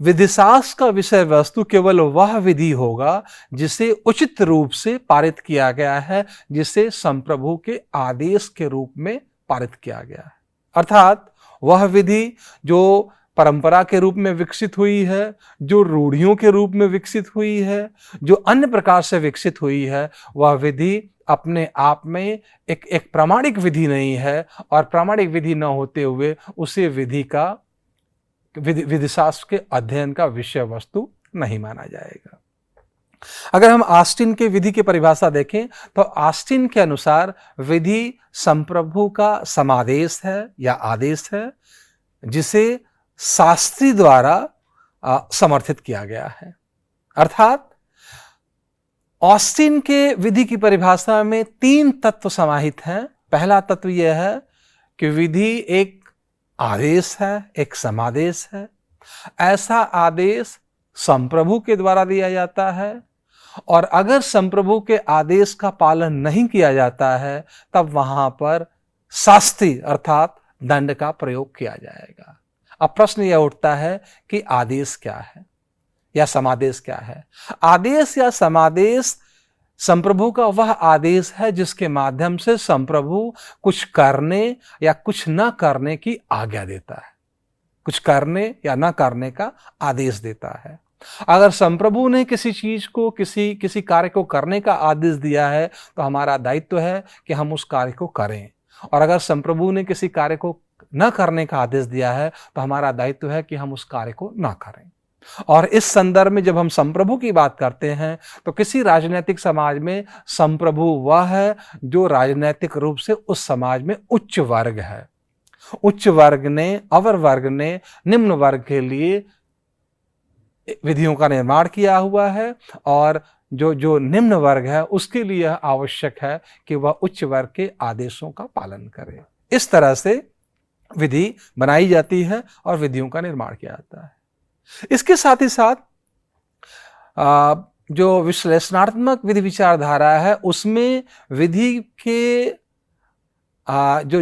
विधिशास्त्र का विषय वस्तु केवल वह विधि होगा जिसे उचित रूप से पारित किया गया है, जिसे संप्रभु के आदेश के रूप में पारित किया गया है। अर्थात वह विधि जो परंपरा के रूप में विकसित हुई है, जो रूढ़ियों के रूप में विकसित हुई है, जो अन्य प्रकार से विकसित हुई है, वह विधि अपने आप में एक प्रामाणिक विधि नहीं है, और प्रामाणिक विधि न होते हुए उसे विधिशास्त्र के अध्ययन का विषय वस्तु नहीं माना जाएगा। अगर हम ऑस्टिन के विधि की परिभाषा देखें तो ऑस्टिन के अनुसार विधि संप्रभु का समादेश है या आदेश है, जिसे शास्त्री द्वारा समर्थित किया गया है। अर्थात ऑस्टिन के विधि की परिभाषा में 3 तत्व समाहित हैं। पहला तत्व यह है कि विधि एक आदेश है, एक समादेश है। ऐसा आदेश संप्रभु के द्वारा दिया जाता है, और अगर संप्रभु के आदेश का पालन नहीं किया जाता है तब वहां पर शास्ति अर्थात दंड का प्रयोग किया जाएगा। अब प्रश्न यह उठता है कि आदेश क्या है या समादेश क्या है? आदेश या समादेश संप्रभु का वह आदेश है जिसके माध्यम से संप्रभु कुछ करने या कुछ न करने की आज्ञा देता है, कुछ करने या न करने का आदेश देता है। अगर संप्रभु ने किसी चीज को किसी कार्य को करने का आदेश दिया है तो हमारा दायित्व है कि हम उस कार्य को करें, और अगर संप्रभु ने किसी कार्य को न करने का आदेश दिया है तो हमारा दायित्व है कि हम उस कार्य को न करें। और इस संदर्भ में जब हम संप्रभु की बात करते हैं तो किसी राजनीतिक समाज में संप्रभु वह है जो राजनीतिक रूप से उस समाज में उच्च वर्ग है। उच्च वर्ग ने, अवर वर्ग ने निम्न वर्ग के लिए विधियों का निर्माण किया हुआ है, और जो निम्न वर्ग है उसके लिए यह आवश्यक है कि वह उच्च वर्ग के आदेशों का पालन करे। इस तरह से विधि बनाई जाती है और विधियों का निर्माण किया जाता है। इसके साथ ही साथ जो विश्लेषणात्मक विधि विचारधारा है उसमें विधि के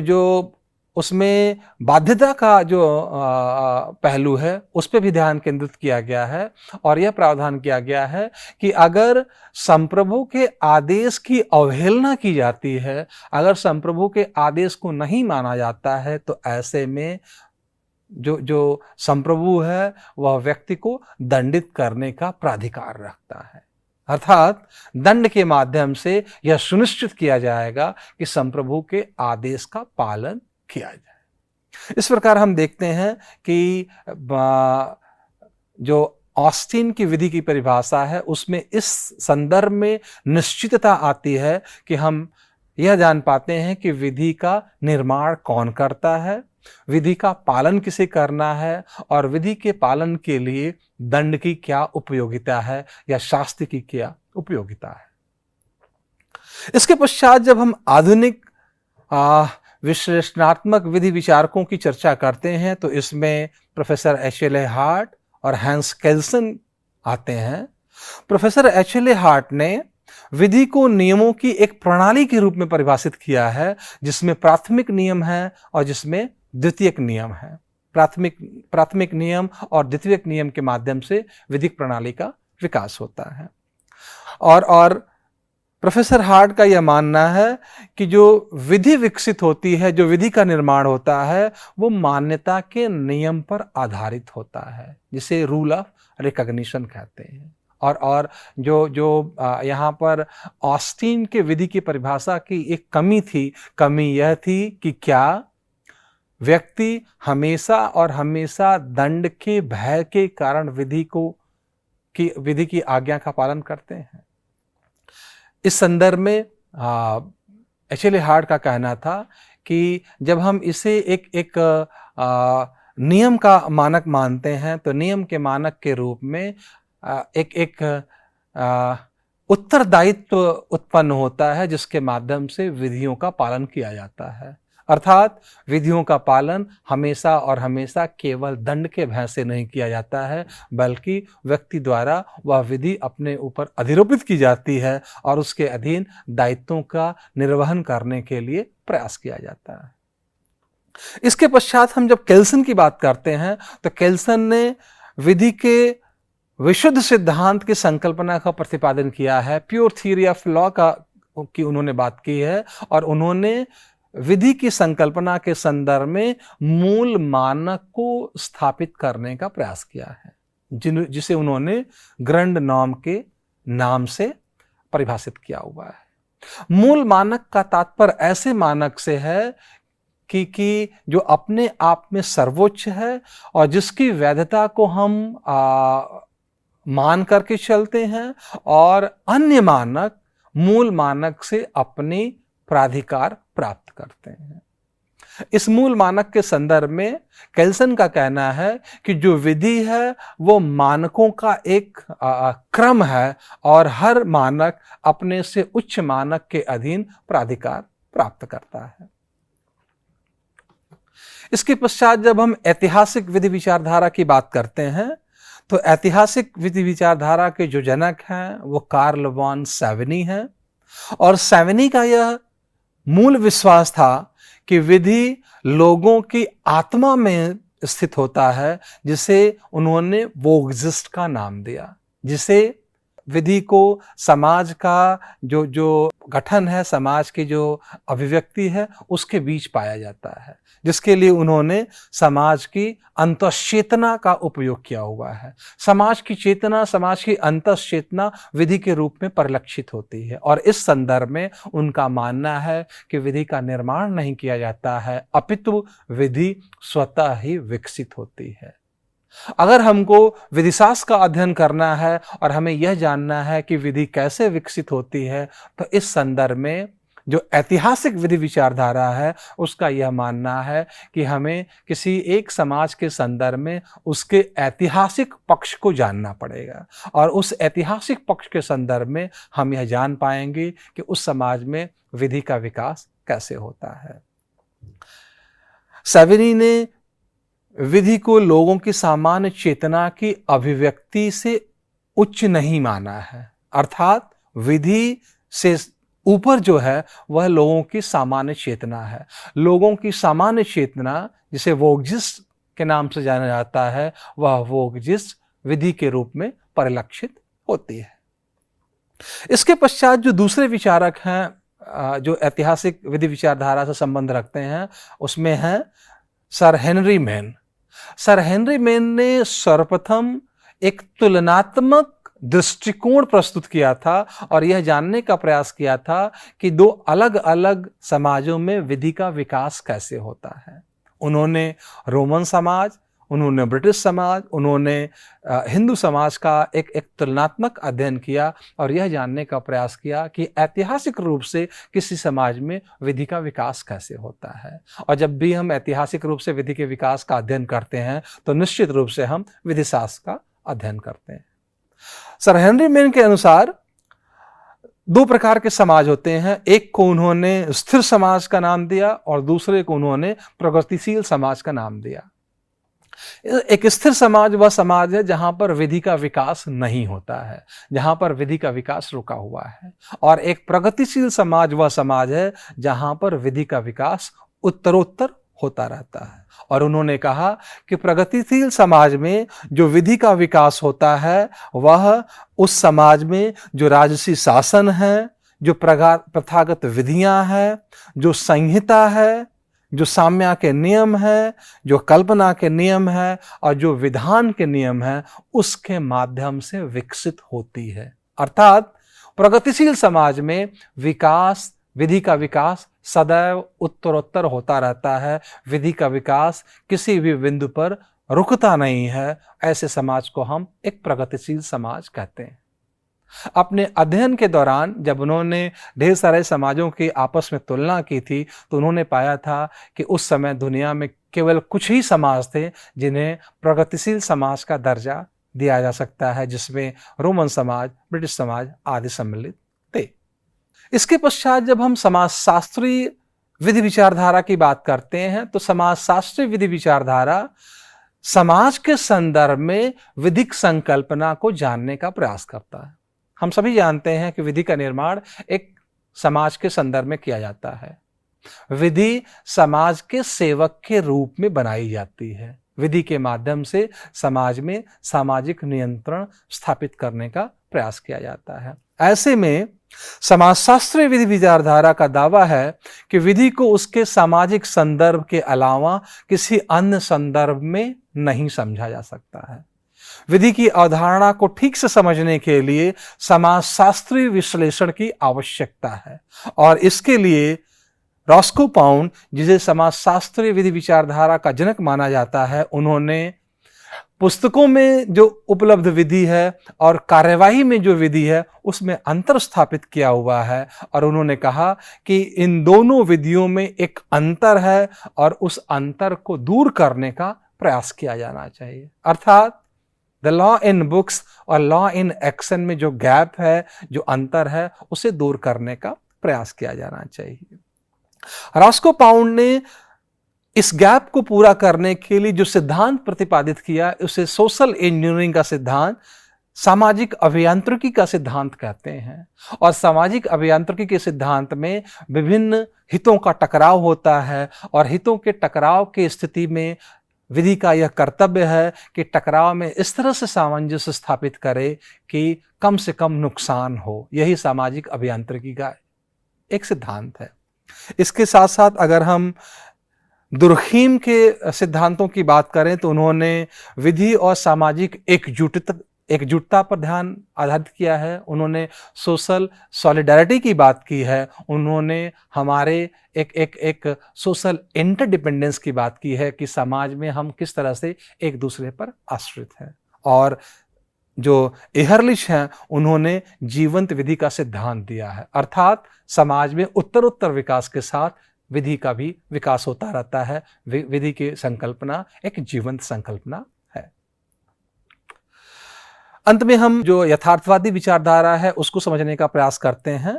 जो उसमें बाध्यता का जो पहलू है उस पर भी ध्यान केंद्रित किया गया है, और यह प्रावधान किया गया है कि अगर संप्रभु के आदेश की अवहेलना की जाती है, अगर संप्रभु के आदेश को नहीं माना जाता है, तो ऐसे में जो संप्रभु है वह व्यक्ति को दंडित करने का प्राधिकार रखता है। अर्थात दंड के माध्यम से यह सुनिश्चित किया जाएगा कि संप्रभु के आदेश का पालन किया जाए। इस प्रकार हम देखते हैं कि जो ऑस्टिन की विधि की परिभाषा है उसमें इस संदर्भ में निश्चितता आती है कि हम यह जान पाते हैं कि विधि का निर्माण कौन करता है, विधि का पालन किसे करना है, और विधि के पालन के लिए दंड की क्या उपयोगिता है या शास्त्र की क्या उपयोगिता है। इसके पश्चात जब हम आधुनिक विश्लेषणात्मक विधि विचारकों की चर्चा करते हैं तो इसमें प्रोफेसर एचएल हार्ट और हैंस केल्सन आते हैं। प्रोफेसर एचएल हार्ट ने विधि को नियमों की एक प्रणाली के रूप में परिभाषित किया है, जिसमें प्राथमिक नियम है और जिसमें द्वितीयक नियम है। प्राथमिक नियम और द्वितीयक नियम के माध्यम से विधिक प्रणाली का विकास होता है। और प्रोफेसर हार्ट का यह मानना है कि जो विधि विकसित होती है, जो विधि का निर्माण होता है, वो मान्यता के नियम पर आधारित होता है, जिसे रूल ऑफ रिकॉग्निशन कहते हैं। और जो यहाँ पर ऑस्टिन के विधि की परिभाषा की एक कमी यह थी कि क्या व्यक्ति हमेशा और हमेशा दंड के भय के कारण विधि की आज्ञा का पालन करते हैं। इस संदर्भ में एचएल हार्ट का कहना था कि जब हम इसे एक नियम का मानक मानते हैं तो नियम के मानक के रूप में एक उत्तरदायित्व उत्पन्न होता है, जिसके माध्यम से विधियों का पालन किया जाता है। अर्थात विधियों का पालन हमेशा और हमेशा केवल दंड के भय से नहीं किया जाता है, बल्कि व्यक्ति द्वारा वह विधि अपने ऊपर अधिरोपित की जाती है और उसके अधीन दायित्वों का निर्वहन करने के लिए प्रयास किया जाता है। इसके पश्चात हम जब केल्सन की बात करते हैं तो केल्सन ने विधि के विशुद्ध सिद्धांत की संकल्पना का प्रतिपादन किया है। प्योर थियरी ऑफ लॉ की उन्होंने बात की है, और उन्होंने विधि की संकल्पना के संदर्भ में मूल मानक को स्थापित करने का प्रयास किया है, जिसे उन्होंने ग्रैंड नॉर्म के नाम से परिभाषित किया हुआ है। मूल मानक का तात्पर्य ऐसे मानक से है कि जो अपने आप में सर्वोच्च है और जिसकी वैधता को हम मान करके चलते हैं, और अन्य मानक मूल मानक से अपनी प्राधिकार प्राप्त करते हैं। इस मूल मानक के संदर्भ में केल्सन का कहना है कि जो विधि है वो मानकों का एक क्रम है और हर मानक अपने से उच्च मानक के अधीन प्राधिकार प्राप्त करता है। इसके पश्चात जब हम ऐतिहासिक विधि विचारधारा की बात करते हैं तो ऐतिहासिक विधि विचारधारा के जो जनक हैं वो कार्ल वॉन सैवनी हैं, और सैवनी का यह मूल विश्वास था कि विधि लोगों की आत्मा में स्थित होता है, जिसे उन्होंने वोगजिस्ट का नाम दिया, जिसे विधि को समाज का जो गठन है, समाज की जो अभिव्यक्ति है उसके बीच पाया जाता है, जिसके लिए उन्होंने समाज की अंतश्चेतना का उपयोग किया हुआ है। समाज की चेतना, समाज की अंतश्चेतना विधि के रूप में परिलक्षित होती है, और इस संदर्भ में उनका मानना है कि विधि का निर्माण नहीं किया जाता है, अपितु विधि स्वतः ही विकसित होती है। अगर हमको विधिशास्त्र का अध्ययन करना है और हमें यह जानना है कि विधि कैसे विकसित होती है, तो इस संदर्भ में जो ऐतिहासिक विधि विचारधारा है उसका यह मानना है कि हमें किसी एक समाज के संदर्भ में उसके ऐतिहासिक पक्ष को जानना पड़ेगा, और उस ऐतिहासिक पक्ष के संदर्भ में हम यह जान पाएंगे कि उस समाज में विधि का विकास कैसे होता है। सैवनी ने विधि को लोगों की सामान्य चेतना की अभिव्यक्ति से उच्च नहीं माना है, अर्थात विधि से ऊपर जो है वह लोगों की सामान्य चेतना है। लोगों की सामान्य चेतना, जिसे वोगजिस्ट के नाम से जाना जाता है, वह वोगजिस्ट विधि के रूप में परिलक्षित होती है। इसके पश्चात जो दूसरे विचारक हैं जो ऐतिहासिक विधि विचारधारा से संबंध रखते हैं, उसमें हैं sir Henry main. Sir Henry main ने सर्वप्रथम एक तुलनात्मक दृष्टिकोण प्रस्तुत किया था और यह जानने का प्रयास किया था कि दो अलग अलग समाजों में विधि का विकास कैसे होता है। उन्होंने रोमन समाज, उन्होंने ब्रिटिश समाज, उन्होंने हिंदू समाज का एक तुलनात्मक अध्ययन किया और यह जानने का प्रयास किया कि ऐतिहासिक रूप से किसी समाज में विधि का विकास कैसे होता है। और जब भी हम ऐतिहासिक रूप से विधि के विकास का अध्ययन करते हैं तो निश्चित रूप से हम विधिशास्त्र का अध्ययन करते हैं। सर हेनरी मेन के अनुसार दो प्रकार के समाज होते हैं, एक को उन्होंने स्थिर समाज का नाम दिया और दूसरे को उन्होंने प्रगतिशील समाज का नाम दिया। एक स्थिर समाज वह समाज है जहां पर विधि का विकास नहीं होता है, जहां पर विधि का विकास रुका हुआ है, और एक प्रगतिशील समाज वह समाज है जहां पर विधि का विकास उत्तरोत्तर होता रहता है। और उन्होंने कहा कि प्रगतिशील समाज में जो विधि का विकास होता है वह उस समाज में जो राजसी शासन है, जो प्रथागत विधियां हैं, जो संहिता है, जो साम्या के नियम है, जो कल्पना के नियम है और जो विधान के नियम है, उसके माध्यम से विकसित होती है। अर्थात प्रगतिशील समाज में विकास, विधि का विकास सदैव उत्तरोत्तर होता रहता है, विधि का विकास किसी भी बिंदु पर रुकता नहीं है। ऐसे समाज को हम एक प्रगतिशील समाज कहते हैं। अपने अध्ययन के दौरान जब उन्होंने ढेर सारे समाजों की आपस में तुलना की थी तो उन्होंने पाया था कि उस समय दुनिया में केवल कुछ ही समाज थे जिन्हें प्रगतिशील समाज का दर्जा दिया जा सकता है, जिसमें रोमन समाज, ब्रिटिश समाज आदि सम्मिलित थे। इसके पश्चात जब हम समाजशास्त्रीय विधि विचारधारा की बात करते हैं तो समाजशास्त्रीय विधि विचारधारा समाज के संदर्भ में विधिक संकल्पना को जानने का प्रयास करता है। हम सभी जानते हैं कि विधि का निर्माण एक समाज के संदर्भ में किया जाता है। विधि समाज के सेवक के रूप में बनाई जाती है। विधि के माध्यम से समाज में सामाजिक नियंत्रण स्थापित करने का प्रयास किया जाता है। ऐसे में समाजशास्त्रीय विधि विचारधारा का दावा है कि विधि को उसके सामाजिक संदर्भ के अलावा किसी अन्य संदर्भ में नहीं समझा जा सकता है। विधि की अवधारणा को ठीक से समझने के लिए समाजशास्त्रीय विश्लेषण की आवश्यकता है और इसके लिए रॉस्को पाउंड, जिसे समाजशास्त्रीय विधि विचारधारा का जनक माना जाता है, उन्होंने पुस्तकों में जो उपलब्ध विधि है और कार्यवाही में जो विधि है उसमें अंतर स्थापित किया हुआ है और उन्होंने कहा कि इन दोनों विधियों में एक अंतर है और उस अंतर को दूर करने का प्रयास किया जाना चाहिए। अर्थात द लॉ इन बुक्स और लॉ इन एक्शन में जो गैप है, जो अंतर है, उसे दूर करने का प्रयास किया जाना चाहिए। रॉस्को पाउंड ने इस गैप को पूरा करने के लिए जो सिद्धांत प्रतिपादित किया उसे सोशल इंजीनियरिंग का सिद्धांत, सामाजिक अभियांत्रिकी का सिद्धांत कहते हैं। और सामाजिक अभियांत्रिकी के सिद्धांत में विभिन्न हितों का टकराव होता है और हितों के टकराव की स्थिति में विधि का यह कर्तव्य है कि टकराव में इस तरह से सामंजस्य स्थापित करे कि कम से कम नुकसान हो। यही सामाजिक अभियांत्रिकी का एक सिद्धांत है। इसके साथ साथ अगर हम दुर्खीम के सिद्धांतों की बात करें तो उन्होंने विधि और सामाजिक एकजुटता पर ध्यान आधारित किया है। उन्होंने सोशल सॉलिडारिटी की बात की है। उन्होंने हमारे एक सोशल इंटरडिपेंडेंस की बात की है कि समाज में हम किस तरह से एक दूसरे पर आश्रित हैं। और जो एहरलिच हैं, उन्होंने जीवंत विधि का सिद्धांत दिया है, अर्थात समाज में उत्तरोत्तर विकास के साथ विधि का भी विकास होता रहता है। विधि की संकल्पना एक जीवंत संकल्पना है। अंत में हम जो यथार्थवादी विचारधारा है उसको समझने का प्रयास करते हैं।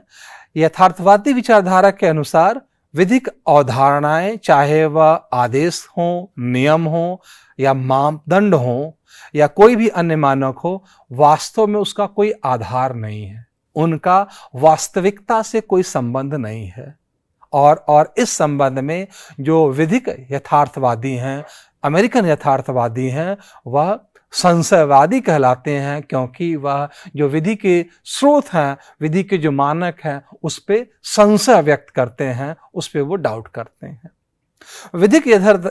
यथार्थवादी विचारधारा के अनुसार विधिक अवधारणाएं, चाहे वह आदेश हो, नियम हो या मापदंड हो या कोई भी अन्य मानक हो, वास्तव में उसका कोई आधार नहीं है, उनका वास्तविकता से कोई संबंध नहीं है। और इस संबंध में जो विधिक यथार्थवादी हैं, अमेरिकन यथार्थवादी हैं, वह संशयवादी कहलाते हैं, क्योंकि वह जो विधि के स्रोत हैं, विधि के जो मानक हैं, उस पे संशय व्यक्त करते हैं, उस पे वो डाउट करते हैं। विधिक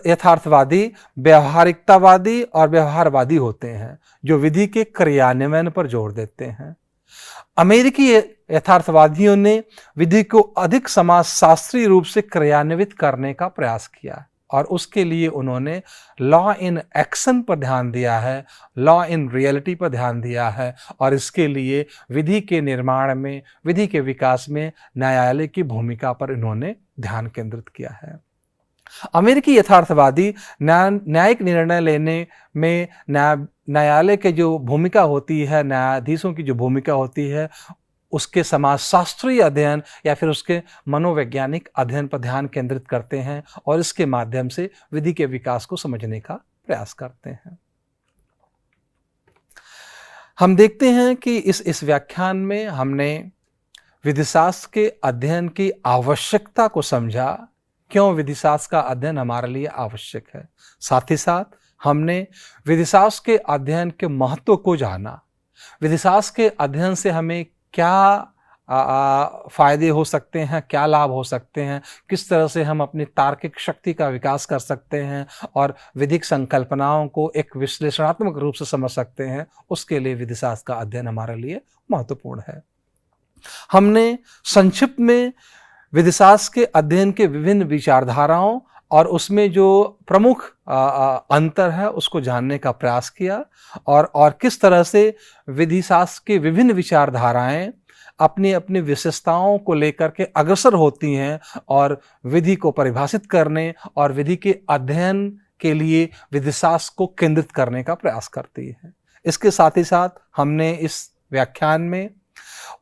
यथार्थवादी व्यवहारिकतावादी और व्यवहारवादी होते हैं, जो विधि के क्रियान्वयन पर जोर देते हैं। अमेरिकी यथार्थवादियों ने विधि को अधिक समाजशास्त्रीय रूप से क्रियान्वित करने का प्रयास किया और उसके लिए उन्होंने लॉ इन एक्शन पर ध्यान दिया है, लॉ इन रियलिटी पर ध्यान दिया है और इसके लिए विधि के निर्माण में, विधि के विकास में न्यायालय की भूमिका पर इन्होंने ध्यान केंद्रित किया है। अमेरिकी यथार्थवादी न्यायिक निर्णय लेने में न्यायालय के जो भूमिका होती है, न्यायाधीशों की जो भूमिका होती है, उसके समाजशास्त्रीय अध्ययन या फिर उसके मनोवैज्ञानिक अध्ययन पर ध्यान केंद्रित करते हैं और इसके माध्यम से विधि के विकास को समझने का प्रयास करते हैं। हम देखते हैं कि इस व्याख्यान में हमने विधिशास्त्र के अध्ययन की आवश्यकता को समझा, क्यों विधिशास्त्र का अध्ययन हमारे लिए आवश्यक है। साथ ही साथ हमने विधिशास्त्र के अध्ययन के महत्व को जाना, विधिशास्त्र के अध्ययन से हमें क्या फायदे हो सकते हैं, क्या लाभ हो सकते हैं, किस तरह से हम अपनी तार्किक शक्ति का विकास कर सकते हैं और विधिक संकल्पनाओं को एक विश्लेषणात्मक रूप से समझ सकते हैं, उसके लिए विधिशास्त्र का अध्ययन हमारे लिए महत्वपूर्ण है। हमने संक्षिप्त में विधिशास्त्र के अध्ययन के विभिन्न विचारधाराओं और उसमें जो प्रमुख अंतर है उसको जानने का प्रयास किया और किस तरह से विधिशास्त्र की विभिन्न विचारधाराएं अपनी अपनी विशेषताओं को लेकर के अग्रसर होती हैं और विधि को परिभाषित करने और विधि के अध्ययन के लिए विधिशास्त्र को केंद्रित करने का प्रयास करती है। इसके साथ ही साथ हमने इस व्याख्यान में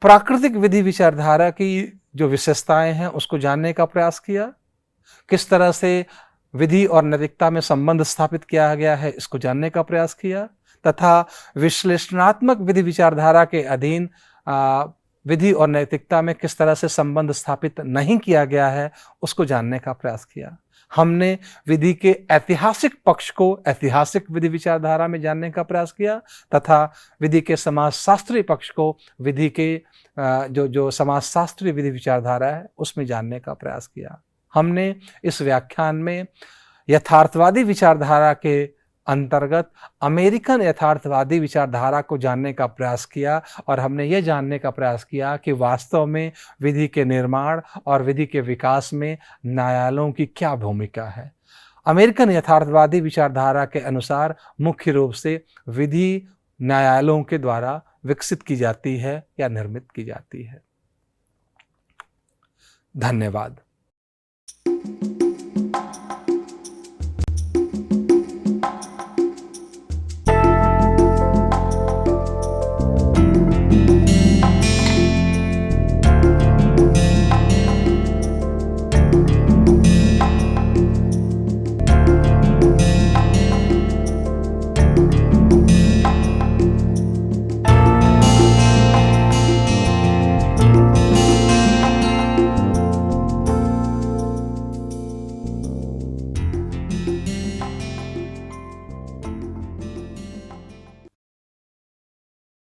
प्राकृतिक विधि विचारधारा की जो विशेषताएं हैं उसको जानने का प्रयास किया, किस तरह से विधि और नैतिकता में संबंध स्थापित किया गया है इसको जानने का प्रयास किया, तथा विश्लेषणात्मक विधि विचारधारा के अधीन विधि और नैतिकता में किस तरह से संबंध स्थापित नहीं किया गया है उसको जानने का प्रयास किया। हमने विधि के ऐतिहासिक पक्ष को ऐतिहासिक विधि विचारधारा में जानने का प्रयास किया तथा विधि के समाजशास्त्रीय पक्ष को विधि के जो समाजशास्त्रीय विधि विचारधारा है उसमें जानने का प्रयास किया। हमने इस व्याख्यान में यथार्थवादी विचारधारा के अंतर्गत अमेरिकन यथार्थवादी विचारधारा को जानने का प्रयास किया और हमने ये जानने का प्रयास किया कि वास्तव में विधि के निर्माण और विधि के विकास में न्यायालयों की क्या भूमिका है। अमेरिकन यथार्थवादी विचारधारा के अनुसार मुख्य रूप से विधि न्यायालयों के द्वारा विकसित की जाती है या निर्मित की जाती है। धन्यवाद।